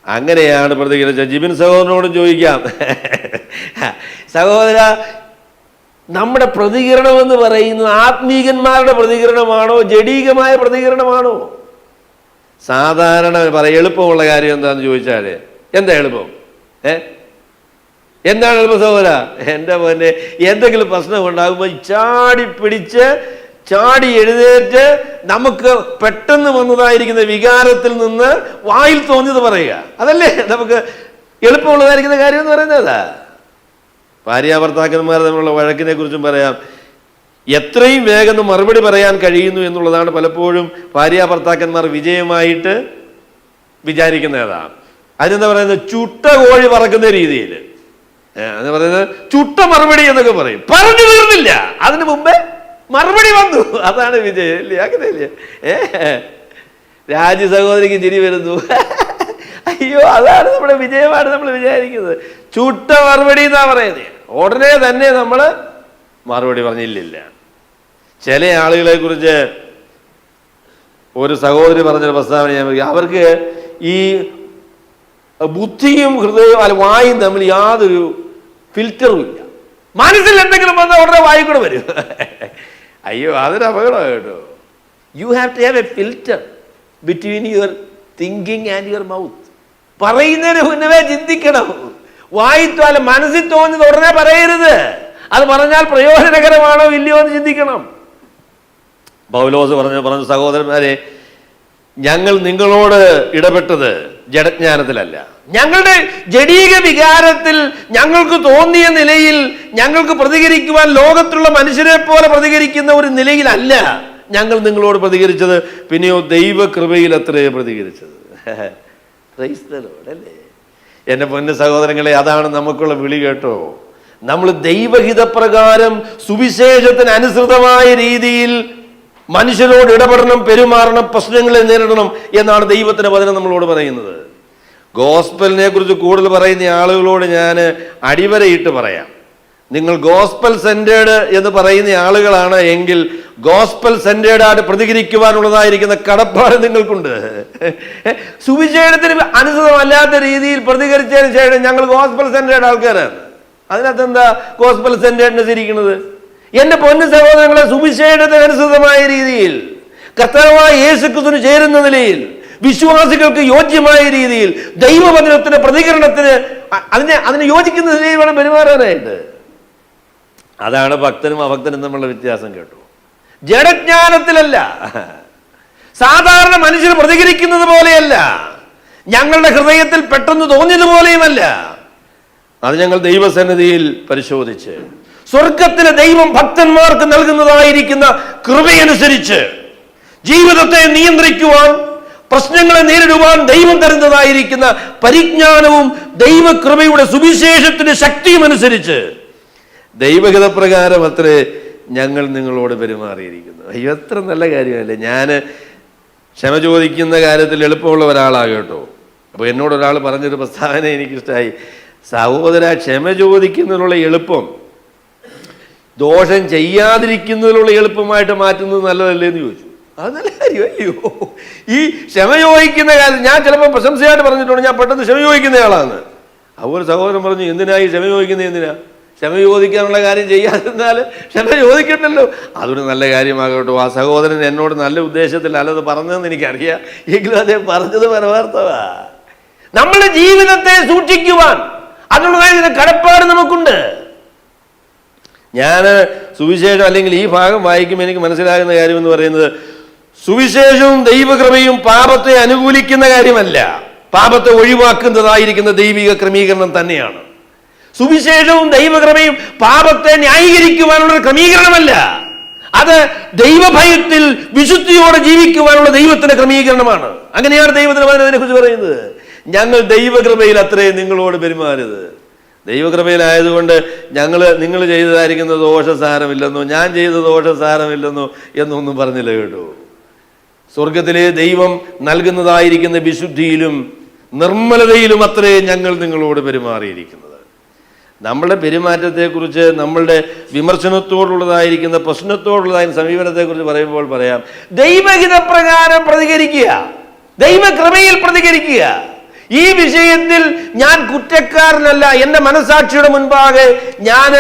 അങ്ങനെയാണ് പ്രതികരിച്ചത്. ജിബിൻ സഹോദരനോടും ചോദിക്കാം, സഹോദര, നമ്മുടെ പ്രതികരണം എന്ന് പറയുന്നത് ആത്മീകന്മാരുടെ പ്രതികരണമാണോ ജഡീകമായ പ്രതികരണമാണോ? സാധാരണ എളുപ്പമുള്ള കാര്യം എന്താണെന്ന് ചോദിച്ചാൽ, എന്താ എളുപ്പം? എന്താണ് എളുപ്പം സഹോദര? എൻ്റെ പോലെ എന്തെങ്കിലും പ്രശ്നം ഉണ്ടാകുമ്പോൾ ചാടി എഴുന്നേറ്റ് നമുക്ക് പെട്ടെന്ന് വന്നതായിരിക്കുന്ന വികാരത്തിൽ നിന്ന് വായിൽ തോന്നിയത് പറയുക, അതല്ലേ നമുക്ക് എളുപ്പമുള്ളതായിരിക്കുന്ന കാര്യം എന്ന് പറയുന്നത്. ഭാര്യാഭർത്താക്കന്മാർ തമ്മിലുള്ള വഴക്കിനെ കുറിച്ചും പറയാം. എത്രയും വേഗം മറുപടി പറയാൻ കഴിയുന്നു എന്നുള്ളതാണ് പലപ്പോഴും ഭാര്യാഭർത്താക്കന്മാർ വിജയമായിട്ട് വിചാരിക്കുന്നതാണ്. അതിനെന്താ പറയുന്നത്? ചുട്ട കോഴി പറക്കുന്ന രീതിയിൽ എന്ന് പറയുന്നത് ചുട്ട മറുപടി എന്നൊക്കെ പറയും. പറഞ്ഞു തീർന്നില്ല, അതിനു മുമ്പേ മറുപടി വന്നു, അതാണ് വിജയം, അല്ലേ? അങ്ങനെയല്ലേ? രാജി സഹോദരിക്ക് ചിരി വരുന്നു. അയ്യോ, അതാണ് നമ്മുടെ വിജയമാണ് നമ്മൾ വിചാരിക്കുന്നത്. ചുട്ട മറുപടി എന്നാ പറയുന്നത്. ഉടനെ തന്നെ നമ്മൾ മറുപടി പറഞ്ഞില്ല. ചില ആളുകളെ കുറിച്ച് ഒരു സഹോദരി പറഞ്ഞൊരു പ്രസ്താവന ഞാൻ പറയും. അവർക്ക് ഈ ബുദ്ധിയും ഹൃദയവും അല്ല വായും തമ്മിൽ യാതൊരു ഫിൽറ്ററും ഇല്ല. മനസ്സിൽ എന്തെങ്കിലും വന്നാൽ ഉടനെ വായിൽ കൂടെ വരും. അയ്യോ, അതൊരു അപകടമാണ് കേട്ടോ. You have to have a filter between your thinking and your mouth. പറയുന്നതിന് മുന്നേ ചിന്തിക്കണം. വായിത്താൽ മനസ്സിൽ തോന്നുന്നത് ഉടനെ പറയരുത്. അത് പറഞ്ഞാൽ പ്രയോജനകരമാണോ ഇല്ലയോ എന്ന് ചിന്തിക്കണം. പൗലോസ് പറഞ്ഞു, സഹോദരന്മാരെ, ഞങ്ങൾ നിങ്ങളോട് ഇടപെട്ടത് ജഡജ്ഞാനത്തിലല്ല, ഞങ്ങളുടെ ജഡീക വികാരത്തിൽ ഞങ്ങൾക്ക് തോന്നിയ നിലയിൽ ഞങ്ങൾക്ക് പ്രതികരിക്കുവാൻ ലോകത്തുള്ള മനുഷ്യരെ പോലെ പ്രതികരിക്കുന്ന ഒരു നിലയിലല്ല ഞങ്ങൾ നിങ്ങളോട് പ്രതികരിച്ചത്, പിന്നെയോ ദൈവകൃപയിൽ അത്രേ പ്രതികരിച്ചത്. അല്ലേ എൻ്റെ പൊന്നു സഹോദരങ്ങളെ? അതാണ് നമുക്കുള്ള വിളി കേട്ടോ. നമ്മൾ ദൈവഹിതപ്രകാരം സുവിശേഷത്തിന് അനുസൃതമായ രീതിയിൽ മനുഷ്യരോട് ഇടപെടണം, പെരുമാറണം, പ്രശ്നങ്ങളെ നേരിടണം എന്നാണ് ദൈവത്തിന്റെ വചനം നമ്മളോട് പറയുന്നത്. ഗോസ്പലിനെ കുറിച്ച് കൂടുതൽ പറയുന്ന ആളുകളോട് ഞാൻ അടിവരയിട്ട് പറയാം, നിങ്ങൾ ഗോസ്പൽ സെന്റേഡ് എന്ന് പറയുന്ന ആളുകളാണ് എങ്കിൽ ഗോസ്പൽ സെന്റേഡായിട്ട് പ്രതികരിക്കുവാനുള്ളതായിരിക്കുന്ന കടപ്പാട് നിങ്ങൾക്കുണ്ട്. സുവിശേഷത്തിന് അനുസൃതമല്ലാത്ത രീതിയിൽ പ്രതികരിച്ചതിന് ശേഷം ഞങ്ങൾ ഗോസ്പൽ സെന്റേഡ് ആൾക്കാരാണ്. അതിനകത്ത് എന്താ ഗോസ്പൽ സെന്റേഡിനെസ് ഇരിക്കുന്നത്? എന്റെ പൊന്നു സഹോദരങ്ങളെ, സുവിശേഷത്തിന് അനുസൃതമായ രീതിയിൽ കർത്താവായ യേശുക്രിസ്തുവിന് ചേരുന്ന നിലയിൽ വിശ്വാസികൾക്ക് യോജ്യമായ രീതിയിൽ ദൈവവചനത്തിന്റെ പ്രതികരണത്തിന് അതിനെ യോജിക്കുന്ന നിലയിൽ വേണം പെരുമാറാനായിട്ട്. അതാണ് ഭക്തനും അഭക്തനും തമ്മിലുള്ള വ്യത്യാസം കേട്ടോ. ജഡജ്ഞാനത്തിലല്ല, സാധാരണ മനുഷ്യർ പ്രതികരിക്കുന്നത് പോലെയല്ല, ഞങ്ങളുടെ ഹൃദയത്തിൽ പെട്ടെന്ന് തോന്നിയതുപോലെയുമല്ല. അത് ഞങ്ങൾ ദൈവസന്നിധിയിൽ പരിശോധിച്ച് സ്വർഗത്തിലെ ദൈവം ഭക്തന്മാർക്ക് നൽകുന്നതായിരിക്കുന്ന കൃപയനുസരിച്ച് ജീവിതത്തെ നിയന്ത്രിക്കുവാൻ, പ്രശ്നങ്ങളെ നേരിടുവാൻ ദൈവം തരുന്നതായിരിക്കുന്ന പരിജ്ഞാനവും ദൈവകൃപയുടെ സുവിശേഷത്തിന്റെ ശക്തിയും അനുസരിച്ച് ദൈവഹിതപ്രകാരം അത്രേ ഞങ്ങൾ നിങ്ങളോട് പെരുമാറിയിരിക്കുന്നു. അയ്യോ, എത്ര നല്ല കാര്യമല്ലേ! ഞാൻ ക്ഷമ ചോദിക്കുന്ന കാര്യത്തിൽ എളുപ്പമുള്ള ഒരാളാകട്ടോ. അപ്പോൾ എന്നോട് ഒരാൾ പറഞ്ഞൊരു പ്രസ്താവന എനിക്കിഷ്ടമായി. സഹോദര, ക്ഷമ ചോദിക്കുന്നതിനുള്ള എളുപ്പം ദോഷം ചെയ്യാതിരിക്കുന്നതിനുള്ള എളുപ്പമായിട്ട് മാറ്റുന്നത് നല്ലതല്ലേ എന്ന് ചോദിച്ചു. അത് നല്ല കാര്യമല്ലയോ? ഈ ക്ഷമ ചോദിക്കുന്ന കാര്യം ഞാൻ ചിലപ്പോൾ പ്രശംസയായിട്ട് പറഞ്ഞിട്ടുണ്ട്, ഞാൻ പെട്ടെന്ന് ക്ഷമ ചോദിക്കുന്ന ആളാണ്. അതുപോലെ സഹോദരൻ പറഞ്ഞു, എന്തിനാ ഈ ക്ഷമ ചോദിക്കുന്നത്? എന്തിനാ? ക്ഷമ ചോദിക്കാനുള്ള കാര്യം ചെയ്യാതിരുന്നാൽ ക്ഷമ ചോദിക്കണ്ടല്ലോ, അതൊരു നല്ല കാര്യമാകട്ടോ. ആ സഹോദരൻ എന്നോട് നല്ല ഉദ്ദേശത്തിൽ അല്ലത് പറഞ്ഞതെന്ന് എനിക്കറിയാം, എങ്കിലും അദ്ദേഹം പറഞ്ഞത് പരമാർത്ഥമാ. നമ്മുടെ ജീവിതത്തെ സൂക്ഷിക്കുവാൻ അതിനുള്ളതായ കടപ്പാട് നമുക്കുണ്ട്. ഞാൻ സുവിശേഷം അല്ലെങ്കിൽ ഈ ഭാഗം വായിക്കുമ്പോൾ എനിക്ക് മനസ്സിലാകുന്ന കാര്യം എന്ന് പറയുന്നത്, സുവിശേഷവും ദൈവകൃപയും പാപത്തെ അനുകൂലിക്കുന്ന കാര്യമല്ല, പാപത്തെ ഒഴിവാക്കുന്നതായിരിക്കുന്ന ദൈവിക ക്രമീകരണം തന്നെയാണ്. സുവിശേഷവും ദൈവകൃപയും പാപത്തെ ന്യായീകരിക്കുവാനുള്ള ക്രമീകരണമല്ല, അത് ദൈവഭയത്തിൽ വിശുദ്ധിയോടെ ജീവിക്കുവാനുള്ള ദൈവത്തിന്റെ ക്രമീകരണമാണ്. അങ്ങനെയാണ് ദൈവത്തിന് അതിനെ കുറിച്ച് പറയുന്നത്. ഞങ്ങൾ ദൈവകൃപയിൽ അത്രേ നിങ്ങളോട് പെരുമാറരുത്. ദൈവകൃപയിലായതുകൊണ്ട് നിങ്ങൾ ചെയ്തതായിരിക്കുന്ന ദോഷസാരമില്ലെന്നോ ഞാൻ ചെയ്ത ദോഷസാരമില്ലെന്നോ എന്നൊന്നും പറഞ്ഞില്ല കേട്ടോ. സ്വർഗത്തിലെ ദൈവം നൽകുന്നതായിരിക്കുന്ന വിശുദ്ധിയിലും നിർമ്മലതയിലും അത്രേ ഞങ്ങൾ നിങ്ങളോട് പെരുമാറിയിരിക്കുന്നത്. നമ്മളുടെ പെരുമാറ്റത്തെക്കുറിച്ച്, നമ്മളുടെ വിമർശനത്തോടുള്ളതായിരിക്കുന്ന പ്രശ്നത്തോടുള്ളതായ സമീപനത്തെക്കുറിച്ച് പറയുമ്പോൾ പറയാം, ദൈവഹിതപ്രകാരം പ്രതികരിക്കുക, ദൈവകൃപയിൽ പ്രതികരിക്കുക. ഈ വിഷയത്തിൽ ഞാൻ കുറ്റക്കാരനല്ല, എൻ്റെ മനസാക്ഷിയുടെ മുൻപാകെ ഞാൻ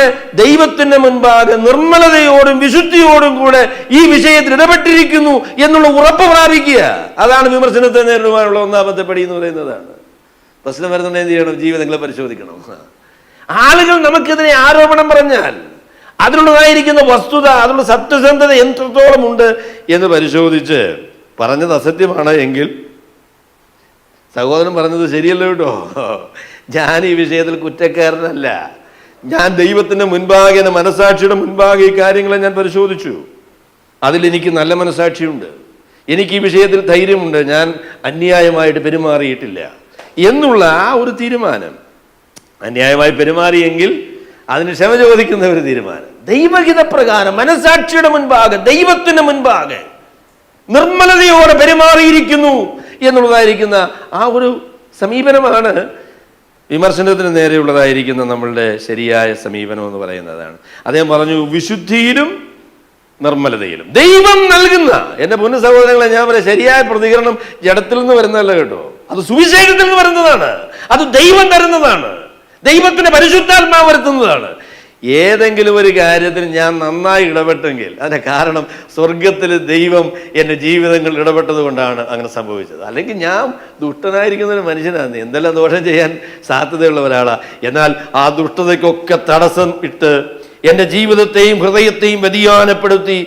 ദൈവത്തിന്റെ മുൻപാകെ നിർമ്മലതയോടും വിശുദ്ധിയോടും കൂടെ ഈ വിഷയത്തിൽ ഇടപെട്ടിരിക്കുന്നു എന്നുള്ള ഉറപ്പ് പ്രാപിക്കുക. അതാണ് വിമർശനത്തെ നേരിടുവാനുള്ള ഒന്നാമത്തെ പടി എന്ന് പറയുന്നതാണ്. പ്രശ്നം വരുന്നുണ്ട്, എന്ത് ചെയ്യണം? ജീവിതങ്ങളെ പരിശോധിക്കണം. ആളുകൾ നമുക്കെതിരെ ആരോപണം പറഞ്ഞാൽ അതിനുള്ളതായിരിക്കുന്ന വസ്തുത, അതിനുള്ള സത്യസന്ധത എത്രത്തോളം ഉണ്ട് എന്ന് പരിശോധിച്ച്, പറഞ്ഞത് അസത്യമാണ് എങ്കിൽ സഹോദരൻ പറഞ്ഞത് ശരിയല്ല കേട്ടോ, ഞാൻ ഈ വിഷയത്തിൽ കുറ്റക്കാരനല്ല, ഞാൻ ദൈവത്തിന്റെ മുൻപാകെ, എൻ്റെ മനസാക്ഷിയുടെ മുൻപാകെ ഈ കാര്യങ്ങളെ ഞാൻ പരിശോധിച്ചു, അതിലെനിക്ക് നല്ല മനസാക്ഷിയുണ്ട്, എനിക്ക് ഈ വിഷയത്തിൽ ധൈര്യമുണ്ട്, ഞാൻ അന്യായമായിട്ട് പെരുമാറിയിട്ടില്ല എന്നുള്ള ആ ഒരു തീരുമാനം. അന്യായമായി പെരുമാറിയെങ്കിൽ അതിന് ക്ഷമ ചോദിക്കുന്ന ഒരു തീരുമാനം. ദൈവഹിതപ്രകാരം മനസാക്ഷിയുടെ മുൻപാകെ, ദൈവത്തിന്റെ മുൻപാകെ നിർമ്മലതയോടെ പെരുമാറിയിരിക്കുന്നു എന്നുള്ളതായിരിക്കുന്ന ആ ഒരു സമീപനമാണ് വിമർശനത്തിന് നേരെയുള്ളതായിരിക്കുന്ന നമ്മളുടെ ശരിയായ സമീപനം എന്ന് പറയുന്നതാണ്. അദ്ദേഹം പറഞ്ഞു, വിശുദ്ധിയിലും നിർമ്മലതയിലും ദൈവം നൽകുന്ന, എൻ്റെ പൊന്നു സഹോദരങ്ങളെ, ഞാൻ പറയാം, ശരിയായ പ്രതികരണം ജഡത്തിൽ നിന്ന് വരുന്നതല്ല കേട്ടോ, അത് സുവിശേഷത്തിൽ നിന്ന് വരുന്നതാണ്, അത് ദൈവം തരുന്നതാണ്, ദൈവത്തിന്റെ പരിശുദ്ധാത്മാവ് വരുത്തുന്നതാണ്. ഏതെങ്കിലും ഒരു കാര്യത്തിൽ ഞാൻ നന്നായി ഇടപെട്ടെങ്കിൽ അതിന്റെ കാരണം സ്വർഗത്തിൽ ദൈവം എൻ്റെ ജീവിതങ്ങളിൽ ഇടപെട്ടത് കൊണ്ടാണ് അങ്ങനെ സംഭവിച്ചത്. അല്ലെങ്കിൽ ഞാൻ ദുഷ്ടനായിരിക്കുന്ന ഒരു മനുഷ്യനാണ്, എന്തെല്ലാം ദോഷം ചെയ്യാൻ സാധ്യതയുള്ള ഒരാളാണ്. എന്നാൽ ആ ദുഷ്ടതയ്ക്കൊക്കെ തടസ്സം ഇട്ട് എൻ്റെ ജീവിതത്തെയും ഹൃദയത്തെയും വ്യതിയാനപ്പെടുത്തി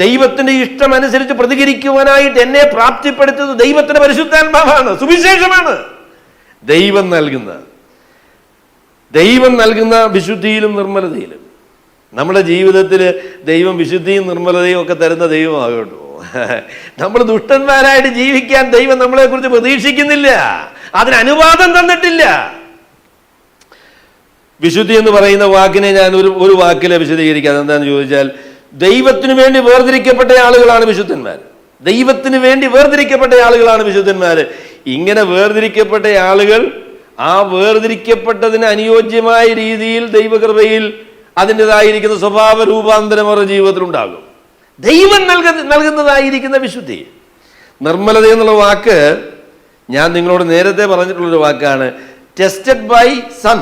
ദൈവത്തിന്റെ ഇഷ്ടമനുസരിച്ച് പ്രതികരിക്കുവാനായിട്ട് എന്നെ പ്രാപ്തിപ്പെടുത്തിയത് ദൈവത്തിന്റെ പരിശുദ്ധാത്മാവാണ്, സുവിശേഷമാണ്. ദൈവം നൽകുന്ന വിശുദ്ധിയിലും നിർമ്മലതയിലും. നമ്മുടെ ജീവിതത്തിൽ ദൈവം വിശുദ്ധിയും നിർമ്മലതയും ഒക്കെ തരുന്ന ദൈവമാകട്ടോ. നമ്മൾ ദുഷ്ടന്മാരായിട്ട് ജീവിക്കാൻ ദൈവം നമ്മളെക്കുറിച്ച് പ്രതീക്ഷിക്കുന്നില്ല, അതിന് അനുവാദം തന്നിട്ടില്ല. വിശുദ്ധി എന്ന് പറയുന്ന വാക്കിനെ ഞാൻ ഒരു വാക്കിലെ വിശദീകരിക്കാം. എന്താണെന്ന് ചോദിച്ചാൽ, ദൈവത്തിന് വേണ്ടി വേർതിരിക്കപ്പെട്ട ആളുകളാണ് വിശുദ്ധന്മാർ. ദൈവത്തിന് വേണ്ടി വേർതിരിക്കപ്പെട്ട ആളുകളാണ് വിശുദ്ധന്മാർ. ഇങ്ങനെ വേർതിരിക്കപ്പെട്ട ആളുകൾ ആ വേർതിരിക്കപ്പെട്ടതിന് അനുയോജ്യമായ രീതിയിൽ ദൈവകൃപയിൽ അതിൻ്റെതായിരിക്കുന്ന സ്വഭാവ രൂപാന്തരം അവരുടെ ജീവിതത്തിൽ ഉണ്ടാകും. ദൈവം നൽകുന്നതായിരിക്കുന്ന വിശുദ്ധി. നിർമ്മലത എന്നുള്ള വാക്ക് ഞാൻ നിങ്ങളോട് നേരത്തെ പറഞ്ഞിട്ടുള്ളൊരു വാക്കാണ്. ടെസ്റ്റഡ് ബൈ സൺ,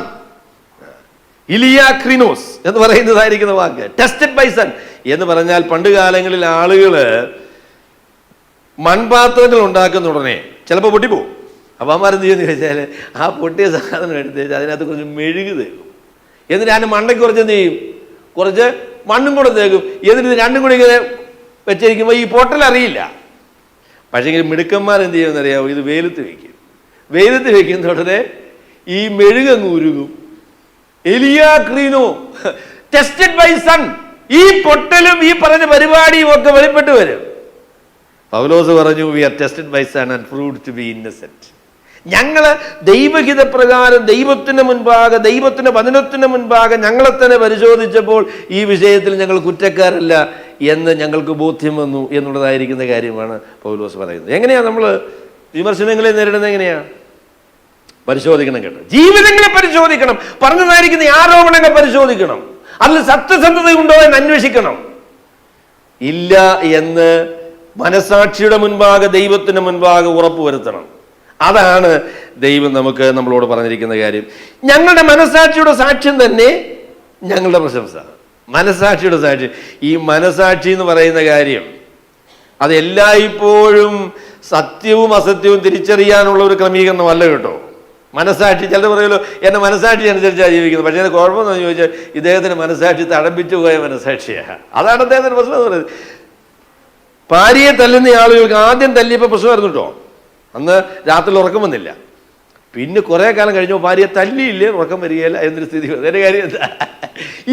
ഇലിയാക്രിനോസ് എന്ന് പറയുന്നതായിരിക്കുന്ന വാക്ക്. ടെസ്റ്റഡ് ബൈ സൺ എന്ന് പറഞ്ഞാൽ, പണ്ട് കാലങ്ങളിൽ ആളുകൾ മൺപാത്രങ്ങൾ ഉണ്ടാക്കുന്ന ഉടനെ ചിലപ്പോൾ പൊട്ടിപ്പോവും. അപ്പം അമ്മമാരെന്ത് ചെയ്യുമെന്ന് ചോദിച്ചാൽ, ആ പൊട്ടിയ സാധനം എടുത്ത് വെച്ചാൽ അതിനകത്ത് കുറച്ച് മെഴുക് തേക്കും. എന്നിട്ട് അതിന് മണ്ടയ്ക്ക് കുറച്ച് എന്ത് ചെയ്യും, കുറച്ച് മണ്ണും കൂടെ തേക്കും. എന്നിട്ട് ഇത് രണ്ടും കൂടി ഇങ്ങനെ വെച്ചിരിക്കുമ്പോൾ ഈ പൊട്ടൽ അറിയില്ല. പക്ഷേ ഇങ്ങനെ മിടുക്കന്മാരെന്ത് ചെയ്യുമെന്ന് അറിയാമോ, ഇത് വെയിലത്ത് വയ്ക്കും. വെയിലത്ത് വയ്ക്കുന്ന ഉടനെ ഈ മെഴുകങ്ങ് ഉരുകും. എലിയാക്രീനോ, ടെസ്റ്റഡ് ബൈ സൺ. ഈ പൊട്ടലും ഈ പറഞ്ഞ പരിപാടിയും ഒക്കെ വെളിപ്പെട്ട് വരും. പൗലോസ് പറഞ്ഞു, we are tested by son and proved to be innocent. ഞങ്ങൾ ദൈവഹിതപ്രകാരം ദൈവത്തിന് മുൻപാകെ, ദൈവത്തിന്റെ വചനത്തിന് മുൻപാകെ ഞങ്ങളെ തന്നെ പരിശോധിച്ചപ്പോൾ ഈ വിഷയത്തിൽ ഞങ്ങൾ കുറ്റക്കാരല്ല എന്ന് ഞങ്ങൾക്ക് ബോധ്യം വന്നു എന്നുള്ളതായിരിക്കുന്ന കാര്യമാണ് പൗലോസ് പറയുന്നത്. എങ്ങനെയാണ് നമ്മൾ വിമർശനങ്ങളെ നേരിടുന്നത്? എങ്ങനെയാ പരിശോധിക്കണം കേട്ടോ. ജീവിതങ്ങളെ പരിശോധിക്കണം, പറഞ്ഞതായിരിക്കുന്ന ആരോപണങ്ങൾ പരിശോധിക്കണം, അതിൽ സത്യസന്ധതയുണ്ടോ എന്ന് അന്വേഷിക്കണം. ഇല്ല എന്ന് മനസാക്ഷിയുടെ മുൻപാകെ, ദൈവത്തിന് മുൻപാകെ ഉറപ്പുവരുത്തണം. അതാണ് ദൈവം നമ്മളോട് പറഞ്ഞിരിക്കുന്ന കാര്യം. ഞങ്ങളുടെ മനസാക്ഷിയുടെ സാക്ഷ്യം തന്നെ ഞങ്ങളുടെ പ്രശംസ. മനസാക്ഷിയുടെ സാക്ഷി. ഈ മനസാക്ഷി എന്ന് പറയുന്ന കാര്യം അത് എല്ലായ്പ്പോഴും സത്യവും അസത്യവും തിരിച്ചറിയാനുള്ള ഒരു ക്രമീകരണമല്ല കേട്ടോ. മനസാക്ഷി ചിലർ പറയുമല്ലോ, എൻ്റെ മനസാക്ഷി അനുസരിച്ചാണ് ജീവിക്കുന്നത്. പക്ഷേ അത് കുഴപ്പമെന്ന് ചോദിച്ചാൽ ഇദ്ദേഹത്തിന് മനസാക്ഷി തഴമ്പിച്ചു പോയ മനസാക്ഷിയാണ്. അതാണ് അദ്ദേഹത്തിൻ്റെ പ്രശ്നം എന്ന് പറയുന്നത്. ഭാര്യയെ തല്ലുന്ന ആളുകൾക്ക് ആദ്യം തല്ലിയപ്പോൾ പ്രശ്നമായിരുന്നു കേട്ടോ. അന്ന് രാത്രി ഉറക്കം വന്നില്ല. പിന്നെ കുറേ കാലം കഴിഞ്ഞപ്പോൾ ഭാര്യയെ തല്ലിയില്ലേ ഉറക്കം വരികയില്ല എന്നൊരു സ്ഥിതി. അതിൻ്റെ കാര്യം എന്താ?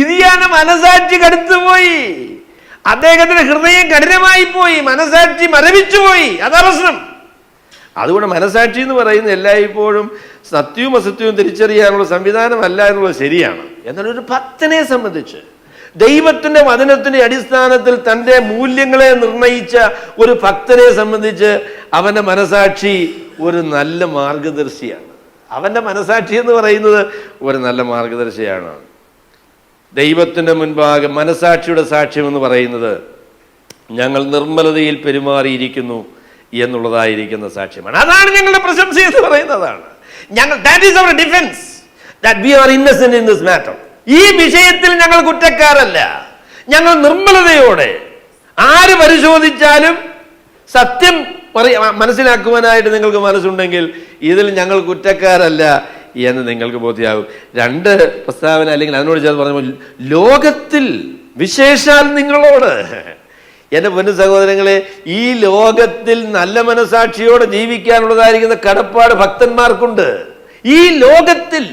ഇതിയാണ് മനസാക്ഷി കടുത്തുപോയി. അദ്ദേഹത്തിന്റെ ഹൃദയം കഠിനമായി പോയി, മനസാക്ഷി മരവിച്ചു പോയി. അതാ പ്രശ്നം. അതുകൊണ്ട് മനസാക്ഷി എന്ന് പറയുന്നത് എല്ലായ്പ്പോഴും സത്യവും അസത്യവും തിരിച്ചറിയാനുള്ള സംവിധാനമല്ല എന്നുള്ളത് ശരിയാണ്. എന്നാൽ ഒരു ഭക്തനെ സംബന്ധിച്ച് ദൈവത്തിന്റെ വചനത്തിന്റെ അടിസ്ഥാനത്തിൽ തൻ്റെ മൂല്യങ്ങളെ നിർണയിച്ച ഒരു ഭക്തനെ സംബന്ധിച്ച് അവന്റെ മനസാക്ഷി ഒരു നല്ല മാർഗദർശിയാണ്. അവന്റെ മനസാക്ഷി എന്ന് പറയുന്നത് ഒരു നല്ല മാർഗദർശിയാണ്. ദൈവത്തിന്റെ മുൻപാകെ മനസാക്ഷിയുടെ സാക്ഷ്യം എന്ന് പറയുന്നത് ഞങ്ങൾ നിർമ്മലതയിൽ പെരുമാറിയിരിക്കുന്നു എന്നുള്ളതായിരിക്കുന്ന സാക്ഷ്യമാണ്. അതാണ് ഞങ്ങളുടെ പ്രശംസ എന്ന് പറയുന്നതാണ്. ഞങ്ങൾ that is our defence that we are innocent in this matter. ഈ വിഷയത്തിൽ ഞങ്ങൾ കുറ്റക്കാരല്ല. ഞങ്ങൾ നിർമ്മലതയോടെ ആര് പരിശോധിച്ചാലും സത്യം മനസ്സിലാക്കുവാനായിട്ട് നിങ്ങൾക്ക് മനസ്സുണ്ടെങ്കിൽ ഇതിൽ ഞങ്ങൾ കുറ്റക്കാരല്ല എന്ന് നിങ്ങൾക്ക് ബോധ്യമാകും. രണ്ട് പ്രസ്താവന അല്ലെങ്കിൽ അതിനോട് ചേർന്ന് പറഞ്ഞപ്പോൾ ലോകത്തിൽ വിശേഷാൽ നിങ്ങളോട്. എൻ്റെ പൊന്നു സഹോദരങ്ങളെ, ഈ ലോകത്തിൽ നല്ല മനസാക്ഷിയോടെ ജീവിക്കാനുള്ളതായിരിക്കുന്ന കടപ്പാട് ഭക്തന്മാർക്കുണ്ട്. ഈ ലോകത്തിൽ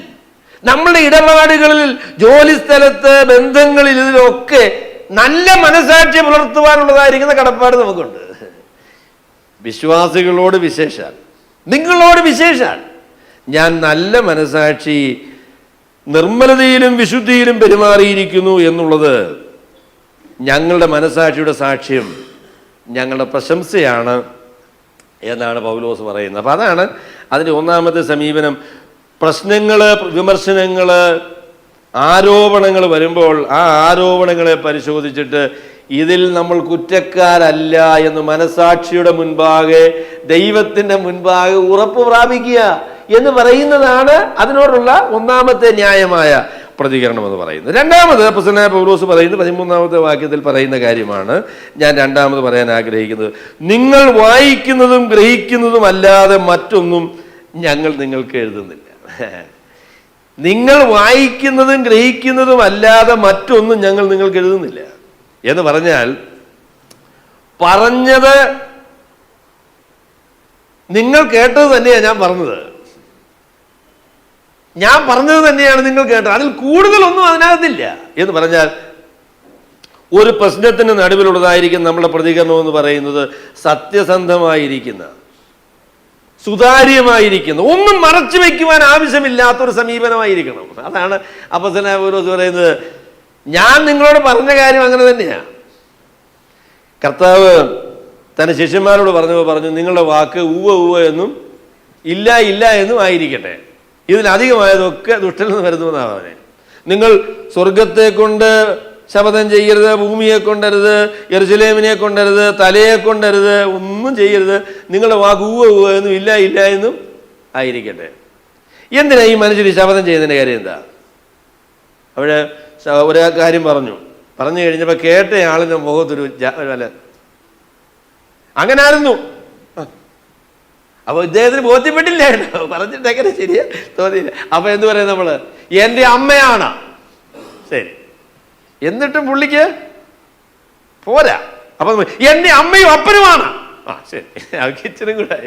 നമ്മളുടെ ഇടപാടുകളിൽ, ജോലി സ്ഥലത്ത്, ബന്ധങ്ങളിൽ, ഇതിലൊക്കെ നല്ല മനസാക്ഷി പുലർത്തുവാനുള്ളതായിരിക്കുന്ന കടപ്പാട് നമുക്കുണ്ട്. വിശ്വാസികളോട് വിശേഷാൽ, നിങ്ങളോട് വിശേഷാൽ ഞാൻ നല്ല മനസാക്ഷി നിർമ്മലതയിലും വിശുദ്ധിയിലും പെരുമാറിയിരിക്കുന്നു എന്നുള്ളത് ഞങ്ങളുടെ മനസാക്ഷിയുടെ സാക്ഷ്യം, ഞങ്ങളുടെ പ്രശംസയാണ് എന്നാണ് പൗലോസ് പറയുന്നത്. അപ്പം അതാണ് അതിൻ്റെ ഒന്നാമത്തെ സമീപനം. പ്രശ്നങ്ങൾ, വിമർശനങ്ങൾ, ആരോപണങ്ങൾ വരുമ്പോൾ ആ ആരോപണങ്ങളെ പരിശോധിച്ചിട്ട് ഇതിൽ നമ്മൾ കുറ്റക്കാരല്ല എന്ന് മനസാക്ഷിയുടെ മുൻപാകെ, ദൈവത്തിൻ്റെ മുൻപാകെ ഉറപ്പ് പ്രാപിക്കുക എന്ന് പറയുന്നതാണ് അതിനോടുള്ള ഒന്നാമത്തെ ന്യായമായ പ്രതികരണം എന്ന് പറയുന്നത്. രണ്ടാമത് അപ്പോസ്തലനായ പൗലോസ് പറയുന്നത് 13-ാമത്തെ വാക്യത്തിൽ പറയുന്ന കാര്യമാണ് ഞാൻ രണ്ടാമത് പറയാൻ ആഗ്രഹിക്കുന്നത്. നിങ്ങൾ വായിക്കുന്നതും ഗ്രഹിക്കുന്നതും അല്ലാതെ മറ്റൊന്നും ഞങ്ങൾ നിങ്ങൾക്ക് എഴുതുന്നില്ല. നിങ്ങൾ വായിക്കുന്നതും ഗ്രഹിക്കുന്നതും അല്ലാതെ മറ്റൊന്നും ഞങ്ങൾ നിങ്ങൾക്ക് എഴുതുന്നില്ല എന്ന് പറഞ്ഞാൽ, പറഞ്ഞത് നിങ്ങൾ കേട്ടത് തന്നെയാണ് ഞാൻ പറഞ്ഞത്. ഞാൻ പറഞ്ഞത് തന്നെയാണ് നിങ്ങൾ കേട്ടത്. അതിൽ കൂടുതലൊന്നും അതിനകത്തില്ല എന്ന് പറഞ്ഞാൽ, ഒരു പ്രശ്നത്തിന് നടുവിലുള്ളതായിരിക്കും നമ്മുടെ പ്രതികരണം എന്ന് പറയുന്നത് സത്യസന്ധമായിരിക്കുന്ന, സുതാര്യമായിരിക്കുന്ന, ഒന്നും മറച്ചു വയ്ക്കുവാൻ ആവശ്യമില്ലാത്തൊരു സമീപനമായിരിക്കണം. അതാണ് അപ്പോസ്തലനായ പൗലോസ് പറയുന്നത്. ഞാൻ നിങ്ങളോട് പറഞ്ഞ കാര്യം അങ്ങനെ തന്നെയാണ്. കർത്താവ് തൻ്റെ ശിഷ്യന്മാരോട് പറഞ്ഞു, നിങ്ങളുടെ വാക്ക് ഉവ്വ ഉവ്വ എന്നും ഇല്ല ഇല്ല എന്നും ആയിരിക്കട്ടെ. ഇതിലധികമായതൊക്കെ ദുഷ്ടനിൽ നിന്ന് വരുന്നതെന്നാണ് അവനെ. നിങ്ങൾ സ്വർഗത്തെ കൊണ്ട് ശപഥം ചെയ്യരുത്, ഭൂമിയെ കൊണ്ടരുത്, യെരുശലേമിനെ കൊണ്ടരുത്, തലയെ കൊണ്ടരുത്, ഒന്നും ചെയ്യരുത്. നിങ്ങളുടെ വാക്ക് ഉവ്വ ഉവ്വ എന്നും ഇല്ല ഇല്ല എന്നും ആയിരിക്കട്ടെ. എന്തിനാ ഈ മനുഷ്യർ ശപഥം ചെയ്യുന്നതിൻ്റെ കാര്യം എന്താ? അവിടെ ഒരു കാര്യം പറഞ്ഞു കഴിഞ്ഞപ്പോൾ കേട്ട ആളിൻ്റെ മുഖത്തൊരു അല്ല അങ്ങനെ ആയിരുന്നു. അപ്പോൾ ഇദ്ദേഹത്തിന് ബോധ്യപ്പെട്ടില്ല കേട്ടോ, പറഞ്ഞിട്ട് എങ്ങനെ ശരിയാ തോന്നിയില്ല. അപ്പോൾ എന്ത് പറയാം നമ്മൾ? എൻ്റെ അമ്മയാണ്. ശരി, എന്നിട്ടും പുള്ളിക്ക് പോരാ. അപ്പം എൻ്റെ അമ്മയും അപ്പനുമാണ്. ആ ശരി, ഇച്ചിരി കൂടെ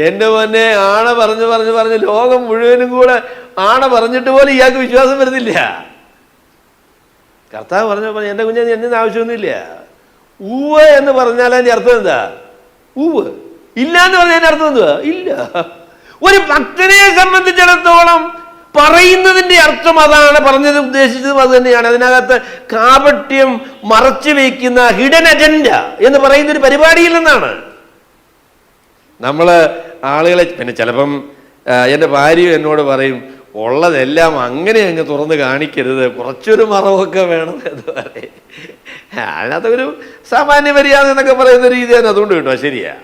എൻ്റെ മോനെ ആണ പറഞ്ഞ് ലോകം മുഴുവനും കൂടെ ആണ പറഞ്ഞിട്ട് പോലും ഇയാൾക്ക് വിശ്വാസം വരുന്നില്ല. കർത്താവ് പറഞ്ഞപ്പോൾ എൻ്റെ കുഞ്ഞെ എന്നെ ആവശ്യമൊന്നുമില്ല. ഉവ്വ് എന്ന് പറഞ്ഞാൽ അതിൻ്റെ അർത്ഥം എന്താ? ഉവ്വ്. ഇല്ല എന്ന് പറഞ്ഞതിൻ്റെ അർത്ഥം എന്തുവാ? ഇല്ല. ഒരു ഭക്തനെ സംബന്ധിച്ചിടത്തോളം പറയുന്നതിൻ്റെ അർത്ഥം അതാണ്, പറഞ്ഞത് ഉദ്ദേശിച്ചതും അത് തന്നെയാണ്. അതിനകത്ത് കാപട്യം മറച്ചു വയ്ക്കുന്ന ഹിഡൻ അജണ്ട എന്ന് പറയുന്നൊരു പരിപാടിയില്ലെന്നാണ്. നമ്മൾ ആളുകളെ പിന്നെ ചിലപ്പം എൻ്റെ ഭാര്യ എന്നോട് പറയും, ഉള്ളതെല്ലാം അങ്ങനെ അങ്ങ് തുറന്ന് കാണിക്കരുത്, കുറച്ചൊരു മറവൊക്കെ വേണം എന്ന് പറയും. അതിനകത്തൊരു സാമാന്യ മര്യാദ എന്നൊക്കെ പറയുന്ന രീതിയാണ്. അതുകൊണ്ട് കേട്ടോ, ശരിയാ.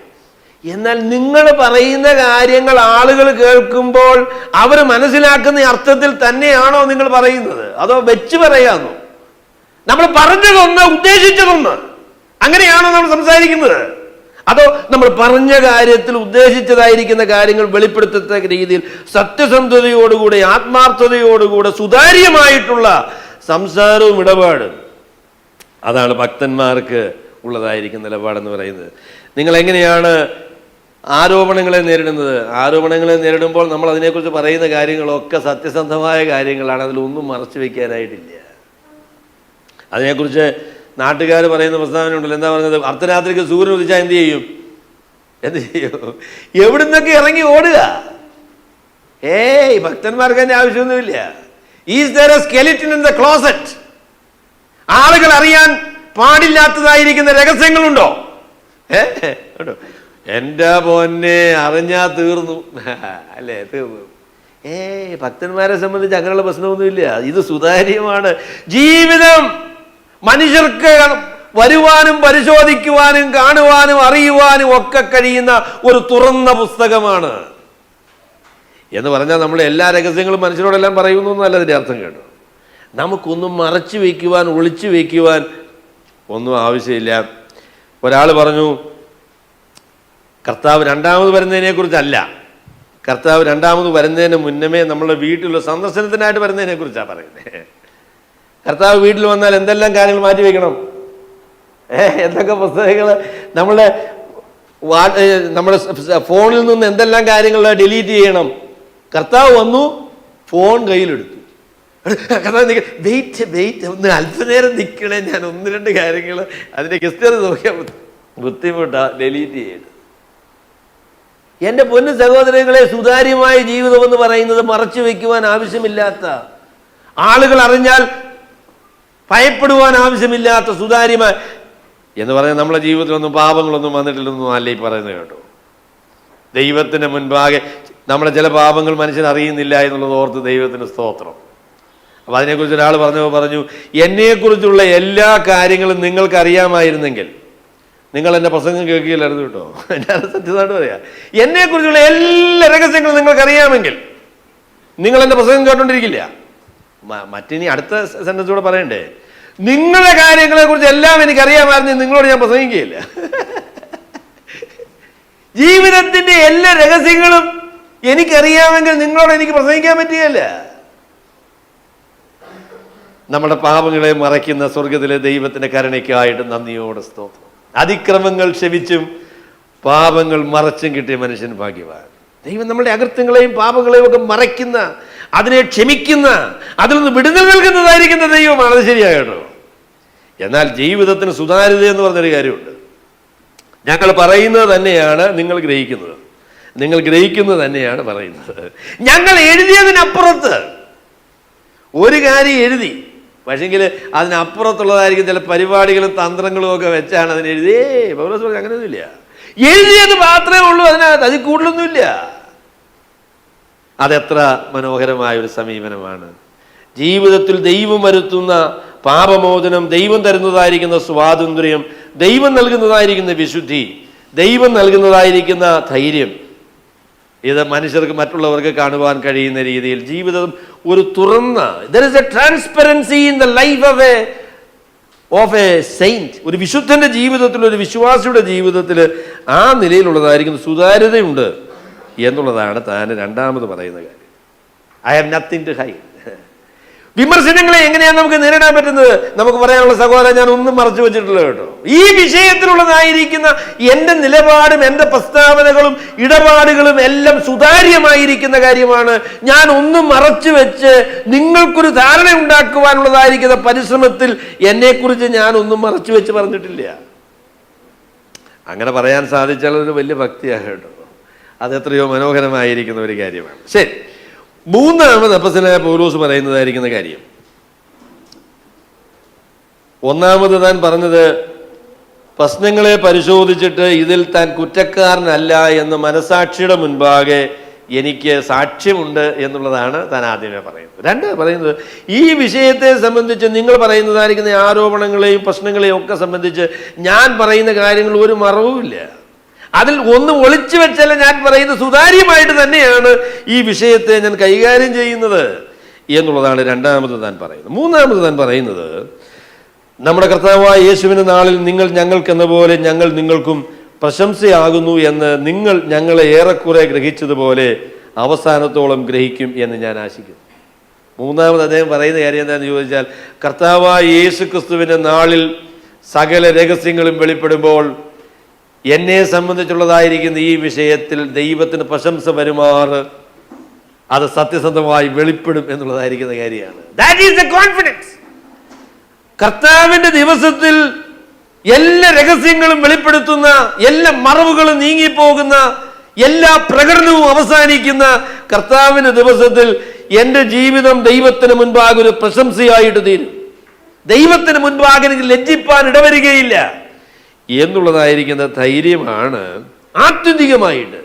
എന്നാൽ നിങ്ങൾ പറയുന്ന കാര്യങ്ങൾ ആളുകൾ കേൾക്കുമ്പോൾ അവർ മനസ്സിലാക്കുന്ന അർത്ഥത്തിൽ തന്നെയാണോ നിങ്ങൾ പറയുന്നത്? അതോ വെച്ച് പറയാന്നോ? നമ്മൾ പറഞ്ഞതൊന്ന്, ഉദ്ദേശിച്ചതൊന്ന്. അങ്ങനെയാണോ നമ്മൾ സംസാരിക്കുന്നത്? അതോ നമ്മൾ പറഞ്ഞ കാര്യത്തിൽ ഉദ്ദേശിച്ചതായിരിക്കുന്ന കാര്യങ്ങൾ വെളിപ്പെടുത്തത്തക്ക രീതിയിൽ സത്യസന്ധതയോടുകൂടെ, ആത്മാർത്ഥതയോടുകൂടെ, സുതാര്യമായിട്ടുള്ള സംസാരവും ഇടപാടും, അതാണ് ഭക്തന്മാർക്ക് ഉള്ളതായിരിക്കുന്ന നിലപാടെന്ന് പറയുന്നത്. നിങ്ങൾ എങ്ങനെയാണ് ആരോപണങ്ങളെ നേരിടുന്നത്? ആരോപണങ്ങളെ നേരിടുമ്പോൾ നമ്മൾ അതിനെക്കുറിച്ച് പറയുന്ന കാര്യങ്ങളൊക്കെ സത്യസന്ധമായ കാര്യങ്ങളാണ്, അതിലൊന്നും മറച്ചു വയ്ക്കാനായിട്ടില്ല. അതിനെക്കുറിച്ച് നാട്ടുകാർ പറയുന്ന പ്രസ്താവന ഉണ്ടല്ലോ, എന്താ പറഞ്ഞത്? അർദ്ധരാത്രിക്ക് സൂര്യൻ ഉദിച്ചാൽ എന്ത് ചെയ്യും? എവിടുന്നൊക്കെ ഇറങ്ങി ഓടുക. ഭക്തന്മാർക്ക് അതിൻ്റെ ആവശ്യമൊന്നുമില്ല. Is there a skeleton in the closet? ആളുകൾ അറിയാൻ പാടില്ലാത്തതായിരിക്കുന്ന രഹസ്യങ്ങളുണ്ടോ? എൻ്റെ പൊന്നെ, അറിഞ്ഞാ തീർന്നു അല്ലേ? തീർന്നു. ഭക്തന്മാരെ സംബന്ധിച്ച് അങ്ങനെയുള്ള പ്രശ്നമൊന്നുമില്ല. ഇത് സുതാര്യമാണ് ജീവിതം. മനുഷ്യർക്ക് വരുവാനും പരിശോധിക്കുവാനും കാണുവാനും അറിയുവാനും ഒക്കെ കഴിയുന്ന ഒരു തുറന്ന പുസ്തകമാണ് എന്ന് പറഞ്ഞാൽ നമ്മൾ എല്ലാ രഹസ്യങ്ങളും മനുഷ്യരോടെല്ലാം പറയുന്നൊന്നുമല്ല അതിൻ്റെ അർത്ഥം. കേട്ടോ, നമുക്കൊന്നും മറച്ചു വയ്ക്കുവാൻ, ഒളിച്ചു വയ്ക്കുവാൻ ഒന്നും ആവശ്യമില്ല. ഒരാൾ പറഞ്ഞു, കർത്താവ് രണ്ടാമത് വരുന്നതിനെ കുറിച്ചല്ല, കർത്താവ് രണ്ടാമത് വരുന്നതിന് മുന്നമേ നമ്മളുടെ വീട്ടിലുള്ള സന്ദർശനത്തിനായിട്ട് വരുന്നതിനെ കുറിച്ചാണ് പറയുന്നത്. കർത്താവ് വീട്ടിൽ വന്നാൽ എന്തെല്ലാം കാര്യങ്ങൾ മാറ്റി വയ്ക്കണം, എന്തൊക്കെ പുസ്തകങ്ങൾ നമ്മുടെ ഫോണിൽ നിന്ന് എന്തെല്ലാം കാര്യങ്ങൾ ഡിലീറ്റ് ചെയ്യണം. കർത്താവ് വന്നു, ഫോൺ കയ്യിലെടുത്തു. കർത്താവ് വെയിറ്റ് ഒന്ന് അല്പനേരം നിൽക്കണേ, ഞാൻ ഒന്ന് രണ്ട് കാര്യങ്ങൾ അതിൻ്റെ ഹിസ്റ്ററി നോക്കിയാൽ ബുദ്ധിമുട്ടാ ഡിലീറ്റ് ചെയ്യണം. എൻ്റെ പൊന്നു സഹോദരങ്ങളെ, സുതാര്യമായ ജീവിതം എന്ന് പറയുന്നത് മറച്ചു വയ്ക്കുവാൻ ആവശ്യമില്ലാത്ത, ആളുകൾ അറിഞ്ഞാൽ ഭയപ്പെടുവാൻ ആവശ്യമില്ലാത്ത സുതാര്യമായ എന്ന് പറഞ്ഞാൽ നമ്മളെ ജീവിതത്തിലൊന്നും പാപങ്ങളൊന്നും വന്നിട്ടില്ലെന്നും അല്ല ഈ പറയുന്നത്. കേട്ടോ, ദൈവത്തിന് മുൻപാകെ നമ്മുടെ ചില പാപങ്ങൾ മനുഷ്യൻ അറിയുന്നില്ല എന്നുള്ളത് ഓർത്ത് ദൈവത്തിന് സ്തോത്രം. അപ്പം അതിനെക്കുറിച്ച് ഒരാൾ പറഞ്ഞു, എന്നെക്കുറിച്ചുള്ള എല്ലാ കാര്യങ്ങളും നിങ്ങൾക്ക് അറിയാമായിരുന്നെങ്കിൽ നിങ്ങൾ എൻ്റെ പ്രസംഗം കേൾക്കുകയില്ലായിരുന്നു. കേട്ടോ, ഞാൻ സത്യമായിട്ട് പറയാം, എന്നെക്കുറിച്ചുള്ള എല്ലാ രഹസ്യങ്ങളും നിങ്ങൾക്ക് അറിയാമെങ്കിൽ നിങ്ങൾ എൻ്റെ പ്രസംഗം കേട്ടോണ്ടിരിക്കില്ല. മറ്റിനി അടുത്ത സെന്റൻസ് കൂടെ പറയണ്ടേ, നിങ്ങളുടെ കാര്യങ്ങളെ കുറിച്ച് എല്ലാം എനിക്കറിയാമായിരുന്നു, നിങ്ങളോട് ഞാൻ പ്രസംഗിക്കുകയില്ല. ജീവിതത്തിന്റെ എല്ലാ രഹസ്യങ്ങളും എനിക്കറിയാമെങ്കിൽ നിങ്ങളോട് എനിക്ക് പ്രസംഗിക്കാൻ പറ്റുകയില്ല. നമ്മുടെ പാപങ്ങളെ മറയ്ക്കുന്ന സ്വർഗത്തിലെ ദൈവത്തിന്റെ കരുണയ്ക്കായിട്ട് നന്ദിയോടെ സ്തോത്രം. അതിക്രമങ്ങൾ ക്ഷമിച്ചും പാപങ്ങൾ മറച്ചും കിട്ടിയ മനുഷ്യൻ ഭാഗ്യവാൻ. ദൈവം നമ്മുടെ അകൃത്യങ്ങളെയും പാപങ്ങളെയും ഒക്കെ മറയ്ക്കുന്ന, അതിനെ ക്ഷമിക്കുന്ന, അതിൽ നിന്ന് വിടുതൽ നൽകുന്നതായിരിക്കുന്ന ദൈവമാണ്. അത് ശരിയാകട്ടോ. എന്നാൽ ജീവിതത്തിന് സുതാര്യത എന്ന് പറഞ്ഞൊരു കാര്യമുണ്ട്. ഞങ്ങൾ പറയുന്നത് തന്നെയാണ് നിങ്ങൾ ഗ്രഹിക്കുന്നത്, നിങ്ങൾ ഗ്രഹിക്കുന്നത് തന്നെയാണ് പറയുന്നത്. ഞങ്ങൾ എഴുതിയതിനപ്പുറത്ത് ഒരു കാര്യം എഴുതി, പക്ഷെങ്കിൽ അതിനപ്പുറത്തുള്ളതായിരിക്കും ചില പരിപാടികളും തന്ത്രങ്ങളും ഒക്കെ വെച്ചാണ് അതിന് എഴുതി. പൗലോസ് പറഞ്ഞു അങ്ങനെയൊന്നുമില്ല, എഴുതിയത് മാത്രമേ ഉള്ളൂ, അതിനകത്ത് അതിൽ കൂടുതലൊന്നുമില്ല. അതെത്ര മനോഹരമായ ഒരു സമീപനമാണ്. ജീവിതത്തിൽ ദൈവം വരുത്തുന്ന പാപമോചനം, ദൈവം തരുന്നതായിരിക്കുന്ന സ്വാതന്ത്ര്യം, ദൈവം നൽകുന്നതായിരിക്കുന്ന വിശുദ്ധി, ദൈവം നൽകുന്നതായിരിക്കുന്ന ധൈര്യം, ഇത് മനുഷ്യർക്ക് മറ്റുള്ളവർക്ക് കാണുവാൻ കഴിയുന്ന രീതിയിൽ ജീവിതം ഒരു തുറന്ന, there is a transparency in the life of a saint. ഒരു വിശുദ്ധന്റെ ജീവിതത്തിൽ, ഒരു വിശ്വാസിയുടെ ജീവിതത്തിൽ ആ നിലയിലുള്ളതായിരിക്കുന്ന സുതാര്യതയുണ്ട് എന്നുള്ളതാണ് താൻ രണ്ടാമത് പറയുന്ന കാര്യം. I have nothing to hide. വിമർശനങ്ങളെ എങ്ങനെയാണ് നമുക്ക് നേരിടാൻ പറ്റുന്നത്? നമുക്ക് പറയാനുള്ള സഹോദരൻ, ഞാൻ ഒന്നും മറച്ചു വെച്ചിട്ടില്ല കേട്ടോ. ഈ വിഷയത്തിലുള്ളതായിരിക്കുന്ന എൻ്റെ നിലപാടും എൻ്റെ പ്രസ്താവനകളും ഇടപാടുകളും എല്ലാം സുതാര്യമായിരിക്കുന്ന കാര്യമാണ്. ഞാൻ ഒന്നും മറച്ചു വെച്ച് നിങ്ങൾക്കൊരു ധാരണ ഉണ്ടാക്കുവാനുള്ളതായിരിക്കുന്ന പരിശ്രമത്തിൽ എന്നെക്കുറിച്ച് ഞാൻ ഒന്നും മറച്ചു വെച്ച് പറഞ്ഞിട്ടില്ല. അങ്ങനെ പറയാൻ സാധിച്ചാൽ ഒരു വലിയ ഭക്തിയാണ് കേട്ടോ. അതെത്രയോ മനോഹരമായിരിക്കുന്ന ഒരു കാര്യമാണ്. ശരി, മൂന്നാമത് അപ്പോസ്തലനായ പൗലോസ് പറയുന്നതായിരിക്കുന്ന കാര്യം, ഒന്നാമത് താൻ പറഞ്ഞത് പ്രശ്നങ്ങളെ പരിശോധിച്ചിട്ട് ഇതിൽ താൻ കുറ്റക്കാരനല്ല എന്ന് മനസാക്ഷിയുടെ മുൻപാകെ എനിക്ക് സാക്ഷ്യമുണ്ട് എന്നുള്ളതാണ് താൻ ആദ്യമേ പറയുന്നത്. രണ്ട് പറയുന്നത്, ഈ വിഷയത്തെ സംബന്ധിച്ച് നിങ്ങൾ പറയുന്നതായിരിക്കുന്ന ആരോപണങ്ങളെയും പ്രശ്നങ്ങളെയും ഒക്കെ സംബന്ധിച്ച് ഞാൻ പറയുന്ന കാര്യങ്ങൾ ഒരു മറവുമില്ല, അതിൽ ഒന്നും ഒളിച്ചു വെച്ചല്ല ഞാൻ പറയുന്നത്, സുതാര്യമായിട്ട് തന്നെയാണ് ഈ വിഷയത്തെ ഞാൻ കൈകാര്യം ചെയ്യുന്നത് എന്നുള്ളതാണ് രണ്ടാമത് താൻ പറയുന്നത്. മൂന്നാമത് താൻ പറയുന്നത്, നമ്മുടെ കർത്താവായ യേശുവിൻ്റെ നാളിൽ നിങ്ങൾ ഞങ്ങൾക്കെന്ന പോലെ ഞങ്ങൾ നിങ്ങൾക്കും പ്രശംസയാകുന്നു എന്ന് നിങ്ങൾ ഞങ്ങളെ ഏറെക്കുറെ ഗ്രഹിച്ചതുപോലെ അവസാനത്തോളം ഗ്രഹിക്കും എന്ന് ഞാൻ ആശിക്കുന്നു. മൂന്നാമത് അദ്ദേഹം പറയുന്ന കാര്യം എന്താണെന്ന് ചോദിച്ചാൽ, കർത്താവായ യേശു ക്രിസ്തുവിൻ്റെ നാളിൽ സകല രഹസ്യങ്ങളും വെളിപ്പെടുമ്പോൾ എന്നെ സംബന്ധിച്ചുള്ളതായിരിക്കുന്ന ഈ വിഷയത്തിൽ ദൈവത്തിന് പ്രശംസ വരുമാറ് അത് സത്യസന്ധമായി വെളിപ്പെടും എന്നുള്ളതായിരിക്കുന്ന കാര്യമാണ്. That is the confidence. കർത്താവിന്റെ ദിവസത്തിൽ എല്ലാ രഹസ്യങ്ങളും വെളിപ്പെടുത്തുന്ന, എല്ലാ മറവുകളും നീങ്ങിപ്പോകുന്ന, എല്ലാ പ്രകടനവും അവസാനിക്കുന്ന കർത്താവിന്റെ ദിവസത്തിൽ എൻ്റെ ജീവിതം ദൈവത്തിന് മുൻപാകെ ഒരു പ്രശംസയായിട്ട് തീരും. ദൈവത്തിന് മുൻപാകെ എനിക്ക് ലജ്ജിപ്പാൻ ഇടവരികയില്ല എന്നുള്ളതായിരിക്കുന്ന ധൈര്യമാണ് ആത്യന്തികമായിട്ട്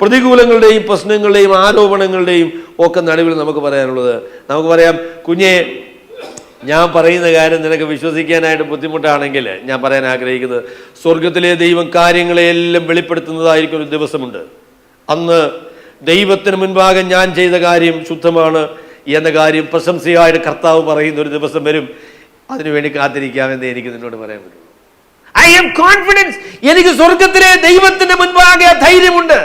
പ്രതികൂലങ്ങളുടെയും പ്രശ്നങ്ങളുടെയും ആരോപണങ്ങളുടെയും ഒക്കെ നടുവിൽ നമുക്ക് പറയാനുള്ളത്. നമുക്ക് പറയാം, കുഞ്ഞെ, ഞാൻ പറയുന്ന കാര്യം നിനക്ക് വിശ്വസിക്കാനായിട്ട് ബുദ്ധിമുട്ടാണെങ്കിൽ ഞാൻ പറയാൻ ആഗ്രഹിക്കുന്നത്, സ്വർഗത്തിലെ ദൈവം കാര്യങ്ങളെയെല്ലാം വെളിപ്പെടുത്തുന്നതായിരിക്കും ഒരു ദിവസമുണ്ട്. അന്ന് ദൈവത്തിന് മുൻപാകെ ഞാൻ ചെയ്ത കാര്യം ശുദ്ധമാണ് എന്ന കാര്യം പ്രശംസയായിട്ട് കർത്താവ് പറയുന്ന ഒരു ദിവസം വരും. അതിനുവേണ്ടി കാത്തിരിക്കാമെന്ന് എനിക്ക് നിന്നോട് പറയാൻ പറ്റുള്ളൂ. I am confidence. എനിക്ക് സ്വർഗത്തിലെ ദൈവത്തിന്റെ മുൻപാകെ ധൈര്യമുണ്ട്.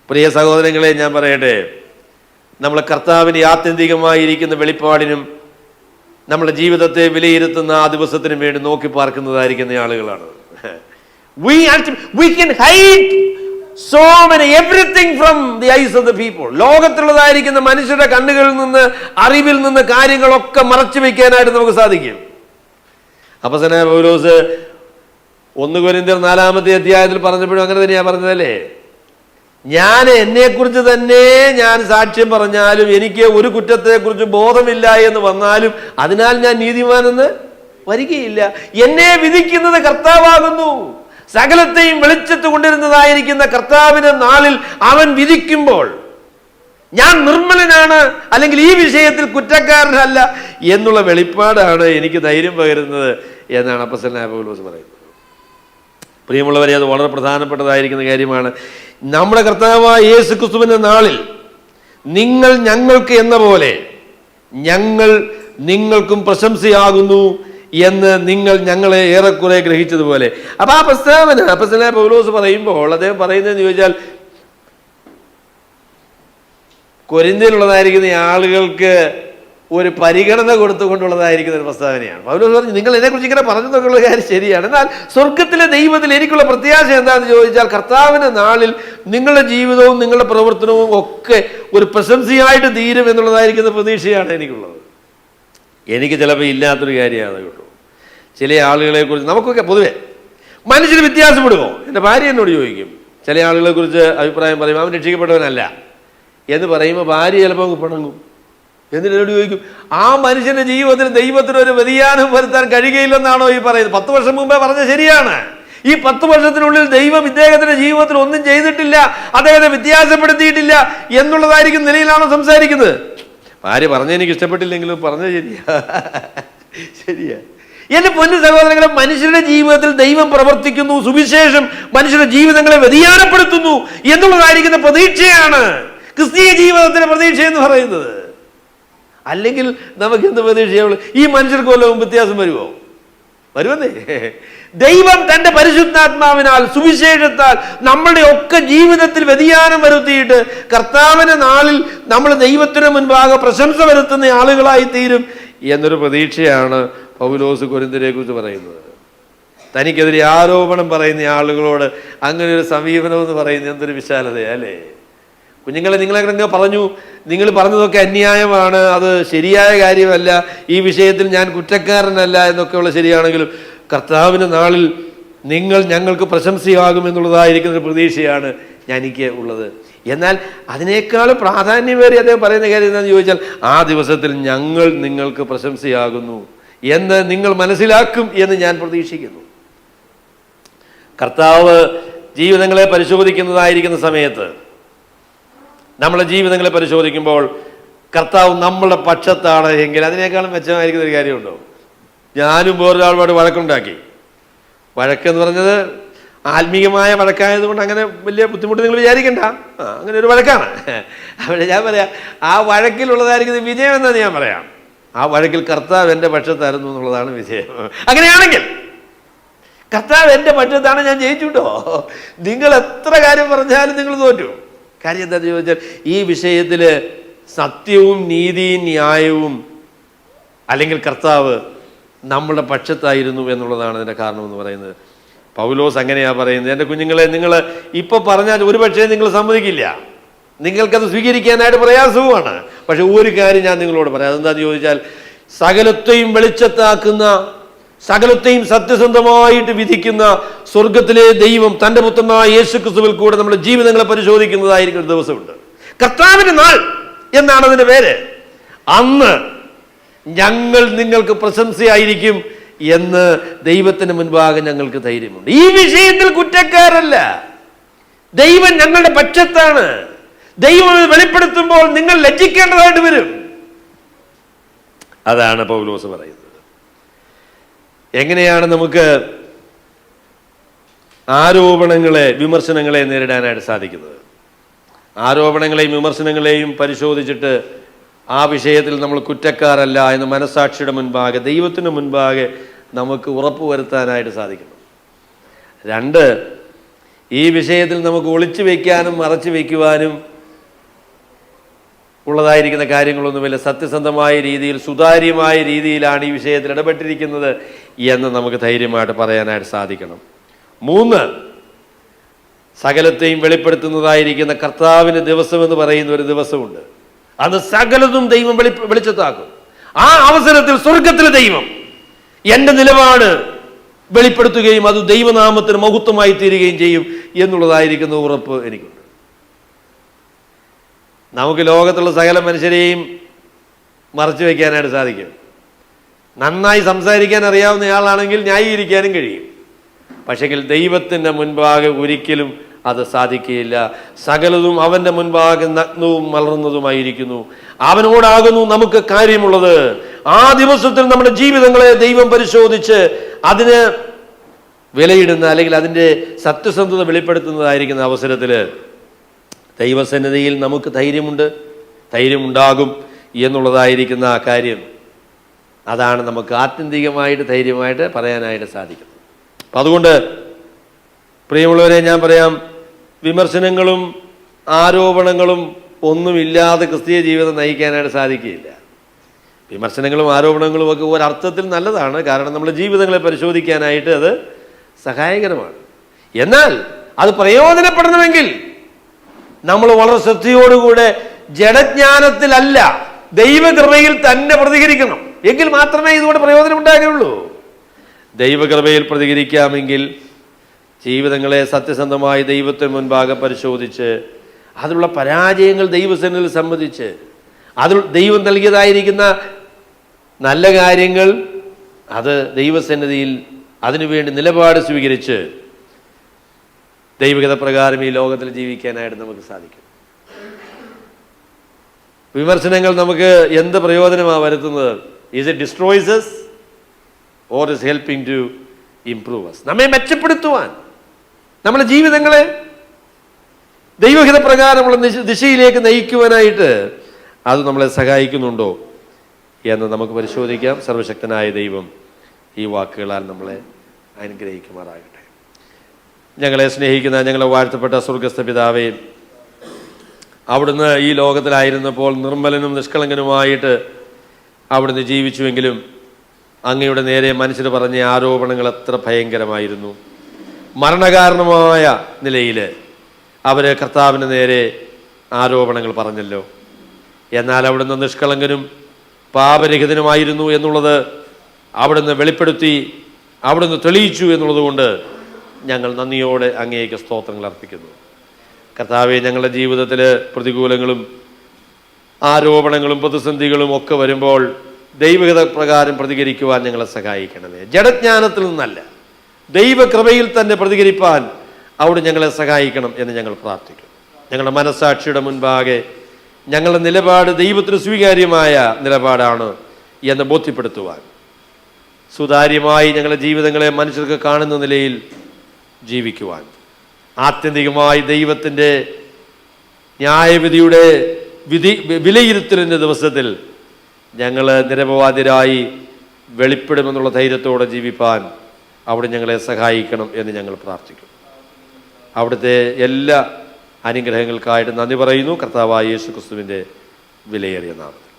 പ്രിയ സഹോദരങ്ങളെ, ഞാൻ പറയട്ടെ, നമ്മളെ കർത്താവിന് ആത്യന്തികമായിരിക്കുന്ന വെളിപ്പാടിനും നമ്മുടെ ജീവിതത്തെ വിലയിരുത്തുന്ന ആ ദിവസത്തിനും വേണ്ടി നോക്കി പാർക്കുന്നതായിരിക്കുന്ന ആളുകളാണ്. We can hide so many everything from the eyes of the people. ലോകത്തുള്ളതായിരിക്കുന്ന മനുഷ്യരുടെ കണ്ണുകളിൽ നിന്ന്, അറിവിൽ നിന്ന് കാര്യങ്ങളൊക്കെ മറച്ചു വെക്കാനായിട്ട് നമുക്ക് സാധിക്കും. അപ്പോസ്തലനായ പൗലോസ് 1 കൊരിന്ത്യർ 4-ാമത്തെ അധ്യായത്തിൽ പറഞ്ഞപ്പോഴും അങ്ങനെ തന്നെയാണ് പറഞ്ഞതല്ലേ. ഞാൻ എന്നെക്കുറിച്ച് തന്നെ ഞാൻ സാക്ഷ്യം പറഞ്ഞാലും എനിക്ക് ഒരു കുറ്റത്തെക്കുറിച്ച് ബോധമില്ല എന്ന് വന്നാലും അതിനാൽ ഞാൻ നീതിമാനെന്ന് വരികയില്ല. എന്നെ വിധിക്കുന്നത് കർത്താവാകുന്നു. സകലത്തെയും വെളിച്ചത്ത് കൊണ്ടിരുന്നതായിരിക്കുന്ന കർത്താവിന്റെ നാളിൽ അവൻ വിധിക്കുമ്പോൾ ഞാൻ നിർമ്മലനാണ്, അല്ലെങ്കിൽ ഈ വിഷയത്തിൽ കുറ്റക്കാരനല്ല എന്നുള്ള വെളിപ്പാടാണ് എനിക്ക് ധൈര്യം പകരുന്നത് എന്നാണ് അപ്പോസ്തലനായ പൗലോസ് പറയുന്നത്. പ്രിയമുള്ളവരെ, അത് വളരെ പ്രധാനപ്പെട്ടതായിരിക്കുന്ന കാര്യമാണ്. നമ്മുടെ കർത്താവായ യേശു ക്രിസ്തുവിന്റെ നാളിൽ നിങ്ങൾ ഞങ്ങൾക്ക് എന്ന പോലെ ഞങ്ങൾ നിങ്ങൾക്കും പ്രശംസയാകുന്നു എന്ന് നിങ്ങൾ ഞങ്ങളെ ഏറെക്കുറെ ഗ്രഹിച്ചതുപോലെ. അപ്പൊ ആ പ്രസ്താവന അപ്പോസ്തലനായ പൗലോസ് പറയുമ്പോൾ അദ്ദേഹം പറയുന്നതെന്ന് ചോദിച്ചാൽ, കൊരിന്ത്യയിലുള്ളതായിരിക്കുന്ന ആളുകൾക്ക് ഒരു പരിഗണന കൊടുത്തുകൊണ്ടുള്ളതായിരിക്കുന്ന ഒരു പ്രസ്താവനയാണ്. പൗലോസ് പറഞ്ഞു, നിങ്ങൾ എന്നെക്കുറിച്ച് ഇങ്ങനെ പറഞ്ഞെന്നൊക്കെയുള്ള കാര്യം ശരിയാണ്, എന്നാൽ സ്വർഗത്തിലെ ദൈവത്തിൽ എനിക്കുള്ള പ്രത്യാശ എന്താണെന്ന് ചോദിച്ചാൽ, കർത്താവിന്റെ നാളിൽ നിങ്ങളുടെ ജീവിതവും നിങ്ങളുടെ പ്രവർത്തനവും ഒക്കെ ഒരു പ്രശംസയായിട്ട് തീരും എന്നുള്ളതായിരിക്കുന്ന പ്രതീക്ഷയാണ് എനിക്കുള്ളത്. എനിക്ക് ചിലപ്പോൾ ഇല്ലാത്തൊരു കാര്യമാണ് കേട്ടോ. ചില ആളുകളെ കുറിച്ച് നമുക്കൊക്കെ പൊതുവെ മനുഷ്യന് വ്യത്യാസപ്പെടുമോ? എൻ്റെ ഭാര്യ എന്നോട് ചോദിക്കും, ചില ആളുകളെ കുറിച്ച് അഭിപ്രായം പറയും, അവൻ രക്ഷിക്കപ്പെട്ടവനല്ല എന്ന് പറയുമ്പോൾ ഭാര്യ ചിലപ്പോൾ പിണങ്ങും. എന്നിട്ട് എന്നോട് ചോദിക്കും, ആ മനുഷ്യന്റെ ജീവിതത്തിൽ ദൈവത്തിനൊരു വ്യതിയാനം വരുത്താൻ കഴിയുകയില്ലെന്നാണോ ഈ പറയുന്നത്? 10 വർഷം മുമ്പേ പറഞ്ഞത് ശരിയാണ്. ഈ 10 വർഷത്തിനുള്ളിൽ ദൈവം ഇദ്ദേഹത്തിന്റെ ജീവിതത്തിൽ ഒന്നും ചെയ്തിട്ടില്ല, അദ്ദേഹത്തെ വ്യത്യാസപ്പെടുത്തിയിട്ടില്ല എന്നുള്ളതായിരിക്കും നിലയിലാണോ സംസാരിക്കുന്നത്? ഭാര്യ പറഞ്ഞെനിക്ക് ഇഷ്ടപ്പെട്ടില്ലെങ്കിലും പറഞ്ഞത് ശരിയാ. എന്റെ പൊന്നു സഹോദരങ്ങളെ, മനുഷ്യരുടെ ജീവിതത്തിൽ ദൈവം പ്രവർത്തിക്കുന്നു, സുവിശേഷം മനുഷ്യരുടെ ജീവിതങ്ങളെ വ്യതിയാനപ്പെടുത്തുന്നു എന്നുള്ളതായിരിക്കുന്ന പ്രതീക്ഷയാണ് ക്രിസ്തീയ ജീവിതത്തിന്റെ പ്രതീക്ഷ എന്ന് പറയുന്നത്. അല്ലെങ്കിൽ നമുക്ക് എന്ത് പ്രതീക്ഷയുള്ളൂ? ഈ മനുഷ്യർക്ക് വല്ലതും വ്യത്യാസം വരുമോ? വരുമെന്നേ. ദൈവം തന്റെ പരിശുദ്ധാത്മാവിനാൽ, സുവിശേഷത്താൽ നമ്മളുടെ ഒക്കെ ജീവിതത്തിൽ വ്യതിയാനം വരുത്തിയിട്ട് കർത്താവിന്റെ നാളിൽ നമ്മൾ ദൈവത്തിന് മുൻപാകെ പ്രശംസ വരുത്തുന്ന ആളുകളായി തീരും എന്നൊരു പ്രതീക്ഷയാണ് പൗലോസ് കൊരിന്ത്യരെ കുറിച്ച് പറയുന്നത്. തനിക്കെതിരെ ആരോപണം പറയുന്ന ആളുകളോട് അങ്ങനെ ഒരു സമീപനം എന്ന് പറയുന്നത് എന്തൊരു വിശാലതയാ അല്ലേ? കുഞ്ഞുങ്ങളെ, നിങ്ങളെ പറഞ്ഞു, നിങ്ങൾ പറഞ്ഞതൊക്കെ അന്യായമാണ്, അത് ശരിയായ കാര്യമല്ല, ഈ വിഷയത്തിൽ ഞാൻ കുറ്റക്കാരനല്ല എന്നൊക്കെയുള്ള ശരിയാണെങ്കിലും കർത്താവിൻ്റെ നാളിൽ നിങ്ങൾ ഞങ്ങൾക്ക് പ്രശംസയാകുമെന്നുള്ളതായിരിക്കുന്ന ഒരു പ്രതീക്ഷയാണ് എനിക്ക് ഉള്ളത്. എന്നാൽ അതിനേക്കാൾ പ്രാധാന്യമേറി അദ്ദേഹം പറയുന്ന കാര്യം എന്താണെന്ന് ചോദിച്ചാൽ, ആ ദിവസത്തിൽ ഞങ്ങൾ നിങ്ങൾക്ക് പ്രശംസയാകുന്നു എന്ന് നിങ്ങൾ മനസ്സിലാക്കും എന്ന് ഞാൻ പ്രതീക്ഷിക്കുന്നു. കർത്താവ് ജീവിതങ്ങളെ പരിശോധിക്കുന്നതായിരിക്കുന്ന സമയത്ത്, നമ്മളെ ജീവിതങ്ങളെ പരിശോധിക്കുമ്പോൾ കർത്താവ് നമ്മളുടെ പക്ഷത്താണ് എങ്കിൽ അതിനേക്കാളും മെച്ചമായിരിക്കുന്ന ഒരു കാര്യമുണ്ടോ? ഞാനും വേറൊരാളുമായിട്ട് വഴക്കുണ്ടാക്കി. വഴക്കെന്ന് പറഞ്ഞത് ആത്മീയമായ വഴക്കായതുകൊണ്ട് അങ്ങനെ വലിയ ബുദ്ധിമുട്ട് നിങ്ങൾ വിചാരിക്കണ്ട. അങ്ങനെ ഒരു വഴക്കാണ്. അവിടെ ഞാൻ പറയാം, ആ വഴക്കിലുള്ളതായിരിക്കുന്ന വിജയം എന്നാണ് ഞാൻ പറയാം. ആ വഴക്കിൽ കർത്താവ് എൻ്റെ പക്ഷത്തായിരുന്നു എന്നുള്ളതാണ് വിജയം. അങ്ങനെയാണെങ്കിൽ കർത്താവ് എൻ്റെ പക്ഷത്താണ്, ഞാൻ ജയിച്ചുട്ടോ. നിങ്ങൾ എത്ര കാര്യം പറഞ്ഞാലും നിങ്ങൾ തോറ്റു. കാര്യം എന്താണെന്ന് ചോദിച്ചാൽ, ഈ വിഷയത്തിൽ സത്യവും നീതിയും ന്യായവും അല്ലെങ്കിൽ കർത്താവ് നമ്മളുടെ പക്ഷത്തായിരുന്നു എന്നുള്ളതാണ് അതിൻ്റെ കാരണമെന്ന് പറയുന്നത്. പൗലോസ് അങ്ങനെയാണ് പറയുന്നത്. എൻ്റെ കുഞ്ഞുങ്ങളെ, നിങ്ങൾ ഇപ്പോൾ പറഞ്ഞാൽ ഒരു പക്ഷേ നിങ്ങൾ സമ്മതിക്കില്ല, നിങ്ങൾക്കത് സ്വീകരിക്കാനായിട്ട് പ്രയാസവുമാണ്. പക്ഷെ ഒരു കാര്യം ഞാൻ നിങ്ങളോട് പറയാം. അതെന്താണെന്ന് ചോദിച്ചാൽ, സകലത്തെയും വെളിച്ചത്താക്കുന്ന, സകലത്തെയും സത്യസന്ധമായിട്ട് വിധിക്കുന്ന സ്വർഗത്തിലെ ദൈവം തൻ്റെ പുത്രനായ യേശുക്രിസ്തുവിൽ കൂടെ നമ്മുടെ ജീവിതങ്ങളെ പരിശോധിക്കുന്നതായിരിക്കും ഒരു ദിവസമുണ്ട്. കർത്താവിൻ്റെ നാൾ എന്നാണ് അതിൻ്റെ പേര്. അന്ന് ഞങ്ങൾ നിങ്ങൾക്ക് പ്രശംസയായിരിക്കും എന്ന് ദൈവത്തിന് മുൻപാകെ ഞങ്ങൾക്ക് ധൈര്യമുണ്ട്. ഈ വിഷയത്തിൽ കുറ്റക്കാരല്ല, ദൈവം ഞങ്ങളുടെ പക്ഷത്താണ്. ദൈവം വെളിപ്പെടുത്തുമ്പോൾ നിങ്ങൾ ലജ്ജിക്കേണ്ടതായിട്ട് വരും. അതാണ് പൗലോസ് പറയുന്നത്. എങ്ങനെയാണ് നമുക്ക് ആരോപണങ്ങളെ, വിമർശനങ്ങളെ നേരിടാനായിട്ട് സാധിക്കുന്നത്? ആരോപണങ്ങളെയും വിമർശനങ്ങളെയും പരിശോധിച്ചിട്ട് ആ വിഷയത്തിൽ നമ്മൾ കുറ്റക്കാരല്ല എന്ന് മനസാക്ഷിയുടെ മുൻപാകെ, ദൈവത്തിന് മുൻപാകെ നമുക്ക് ഉറപ്പുവരുത്താനായിട്ട് സാധിക്കണം. 2, ഈ വിഷയത്തിൽ നമുക്ക് ഒളിച്ചു വയ്ക്കാനും മറച്ചു വയ്ക്കുവാനും ഉള്ളതായിരിക്കുന്ന കാര്യങ്ങളൊന്നുമില്ല. സത്യസന്ധമായ രീതിയിൽ, സുതാര്യമായ രീതിയിലാണ് ഈ വിഷയത്തിൽ ഇടപെട്ടിരിക്കുന്നത് എന്ന് നമുക്ക് ധൈര്യമായിട്ട് പറയാനായിട്ട് സാധിക്കണം. 3, സകലത്തെയും വെളിപ്പെടുത്തുന്നതായിരിക്കുന്ന കർത്താവിൻ്റെ ദിവസം എന്ന് പറയുന്ന ഒരു ദിവസമുണ്ട്. അത് സകലതും ദൈവം വെളിച്ചത്താക്കും. ആ അവസരത്തിൽ സ്വർഗത്തിലെ ദൈവം എൻ്റെ നിലപാട് വെളിപ്പെടുത്തുകയും അത് ദൈവനാമത്തിന് മഹത്വമായി തീരുകയും ചെയ്യും എന്നുള്ളതായിരിക്കുന്ന ഉറപ്പ് എനിക്കുണ്ട്. നമുക്ക് ലോകത്തുള്ള സകല മനുഷ്യരെയും മറച്ചു വയ്ക്കാനായിട്ട് സാധിക്കും. നന്നായി സംസാരിക്കാൻ അറിയാവുന്നയാളാണെങ്കിൽ ന്യായീകരിക്കാനും കഴിയും. പക്ഷെങ്കിൽ ദൈവത്തിൻ്റെ മുൻപാകെ ഒരിക്കലും അത് സാധിക്കുകയില്ല. സകലതും അവൻ്റെ മുൻപാകെ നഗ്നവും മലർന്നതുമായിരിക്കുന്നു. അവനോടാകുന്നു നമുക്ക് കാര്യമുള്ളത്. ആ ദിവസത്തിൽ നമ്മുടെ ജീവിതങ്ങളെ ദൈവം പരിശോധിച്ച് അതിന് വിലയിടുന്ന, അല്ലെങ്കിൽ അതിൻ്റെ സത്യസന്ധത വെളിപ്പെടുത്തുന്നതായിരിക്കുന്ന അവസരത്തിൽ ദൈവസന്നിധിയിൽ നമുക്ക് ധൈര്യമുണ്ടാകും എന്നുള്ളതായിരിക്കുന്ന ആ കാര്യം, അതാണ് നമുക്ക് ആത്യന്തികമായിട്ട് ധൈര്യമായിട്ട് പറയാനായിട്ട് സാധിക്കുന്നത്. അപ്പം അതുകൊണ്ട് പ്രിയമുള്ളവരെ, ഞാൻ പറയാം, വിമർശനങ്ങളും ആരോപണങ്ങളും ഒന്നുമില്ലാതെ ക്രിസ്തീയ ജീവിതം നയിക്കാനായിട്ട് സാധിക്കുകയില്ല. വിമർശനങ്ങളും ആരോപണങ്ങളും ഒക്കെ ഒരർത്ഥത്തിൽ നല്ലതാണ്. കാരണം നമ്മുടെ ജീവിതങ്ങളെ പരിശോധിക്കാനായിട്ട് അത് സഹായകരമാണ്. എന്നാൽ അത് പ്രയോജനപ്പെടണമെങ്കിൽ നമ്മൾ വളരെ ശ്രദ്ധയോടുകൂടെ ജഡജ്ഞാനത്തിലല്ല, ദൈവകൃപയിൽ തന്നെ പ്രതികരിക്കണം. എങ്കിൽ മാത്രമേ ഇതുകൊണ്ട് പ്രയോജനം ഉണ്ടാകുകയുള്ളൂ. ദൈവകൃപയിൽ പ്രതികരിക്കാമെങ്കിൽ ജീവിതങ്ങളെ സത്യസന്ധമായി ദൈവത്തിന് മുൻപാകെ പരിശോധിച്ച് അതിലുള്ള പരാജയങ്ങൾ ദൈവസന്നിധിയിൽ സംബന്ധിച്ച് അതിൽ ദൈവം നൽകിയതായിരിക്കുന്ന നല്ല കാര്യങ്ങൾ അത് ദൈവസന്നിധിയിൽ അതിനുവേണ്ടി നിലപാട് സ്വീകരിച്ച് ദൈവഗത പ്രകാരം ഈ ലോകത്തിൽ ജീവിക്കാനായിട്ട് നമുക്ക് സാധിക്കും. വിമർശനങ്ങൾ നമുക്ക് എന്ത് പ്രയോജനമാണ് വരുത്തുന്നത്? Is it destroys us or is helping to improve us? നമ്മെ മെച്ചപ്പെടുത്തുവാൻ, നമ്മുടെ ജീവിതങ്ങളെ ദൈവഹിത പ്രകാരമുള്ള ദിശയിലേക്ക് നയിക്കുവാനായിട്ട് അത് നമ്മളെ സഹായിക്കുന്നുണ്ടോ എന്ന് നമുക്ക് പരിശോധിക്കാം. സർവശക്തനായ ദൈവം ഈ വാക്കുകളാൽ നമ്മളെ അനുഗ്രഹിക്കുമാറാകട്ടെ. ഞങ്ങളെ സ്നേഹിക്കുന്ന ഞങ്ങളെ വാഴ്ത്തപ്പെട്ട സ്വർഗസ്ഥ പിതാവേ, അവിടുന്ന് ഈ ലോകത്തിലായിരുന്നപ്പോൾ നിർമ്മലനും നിഷ്കളങ്കനുമായിട്ട് അവിടുന്ന് ജീവിച്ചുവെങ്കിലും അങ്ങയുടെ നേരെ മനുഷ്യർ പറഞ്ഞ ആരോപണങ്ങൾ എത്ര ഭയങ്കരമായിരുന്നു. മരണകാരണമായ നിലയിൽ അവർ കർത്താവിന് നേരെ ആരോപണങ്ങൾ പറഞ്ഞല്ലോ. എന്നാൽ അവിടുന്ന് നിഷ്കളങ്കനും പാപരഹിതനുമായിരുന്നു എന്നുള്ളത് അവിടുന്ന് വെളിപ്പെടുത്തി, അവിടുന്ന് തെളിയിച്ചു എന്നുള്ളത് കൊണ്ട് ഞങ്ങൾ നന്ദിയോടെ അങ്ങേക്ക് സ്തോത്രങ്ങൾ അർപ്പിക്കുന്നു. കർത്താവെ, ഞങ്ങളുടെ ജീവിതത്തിൽ പ്രതികൂലങ്ങളും ആരോപണങ്ങളും പ്രതിസന്ധികളും ഒക്കെ വരുമ്പോൾ ദൈവഹിത പ്രകാരം പ്രതികരിക്കുവാൻ ഞങ്ങളെ സഹായിക്കണമേ. ജഡജ്ഞാനത്തിൽ നിന്നല്ല, ദൈവകൃപയിൽ തന്നെ പ്രതികരിപ്പാൻ അവിടെ ഞങ്ങളെ സഹായിക്കണം എന്ന് ഞങ്ങൾ പ്രാർത്ഥിക്കും. ഞങ്ങളുടെ മനസ്സാക്ഷിയുടെ മുൻപാകെ ഞങ്ങളുടെ നിലപാട് ദൈവത്തിന് സ്വീകാര്യമായ നിലപാടാണ് എന്ന് ബോധ്യപ്പെടുത്തുവാൻ, സുതാര്യമായി ഞങ്ങളുടെ ജീവിതങ്ങളെ മനുഷ്യർക്ക് കാണുന്ന നിലയിൽ ജീവിക്കുവാൻ, ആത്യന്തികമായി ദൈവത്തിൻ്റെ ന്യായവിധിയുടെ വിലയിരുത്തലിൻ്റെ ദിവസത്തിൽ ഞങ്ങൾ നിരപവാദിരായി വെളിപ്പെടുമെന്നുള്ള ധൈര്യത്തോടെ ജീവിപ്പാൻ അവിടെ ഞങ്ങളെ സഹായിക്കണം എന്ന് ഞങ്ങൾ പ്രാർത്ഥിക്കും. അവിടുത്തെ എല്ലാ അനുഗ്രഹങ്ങൾക്കായിട്ട് നന്ദി പറയുന്നു. കർത്താവായ യേശു ക്രിസ്തുവിൻ്റെ വിലയേറിയ നാമത്തിൽ.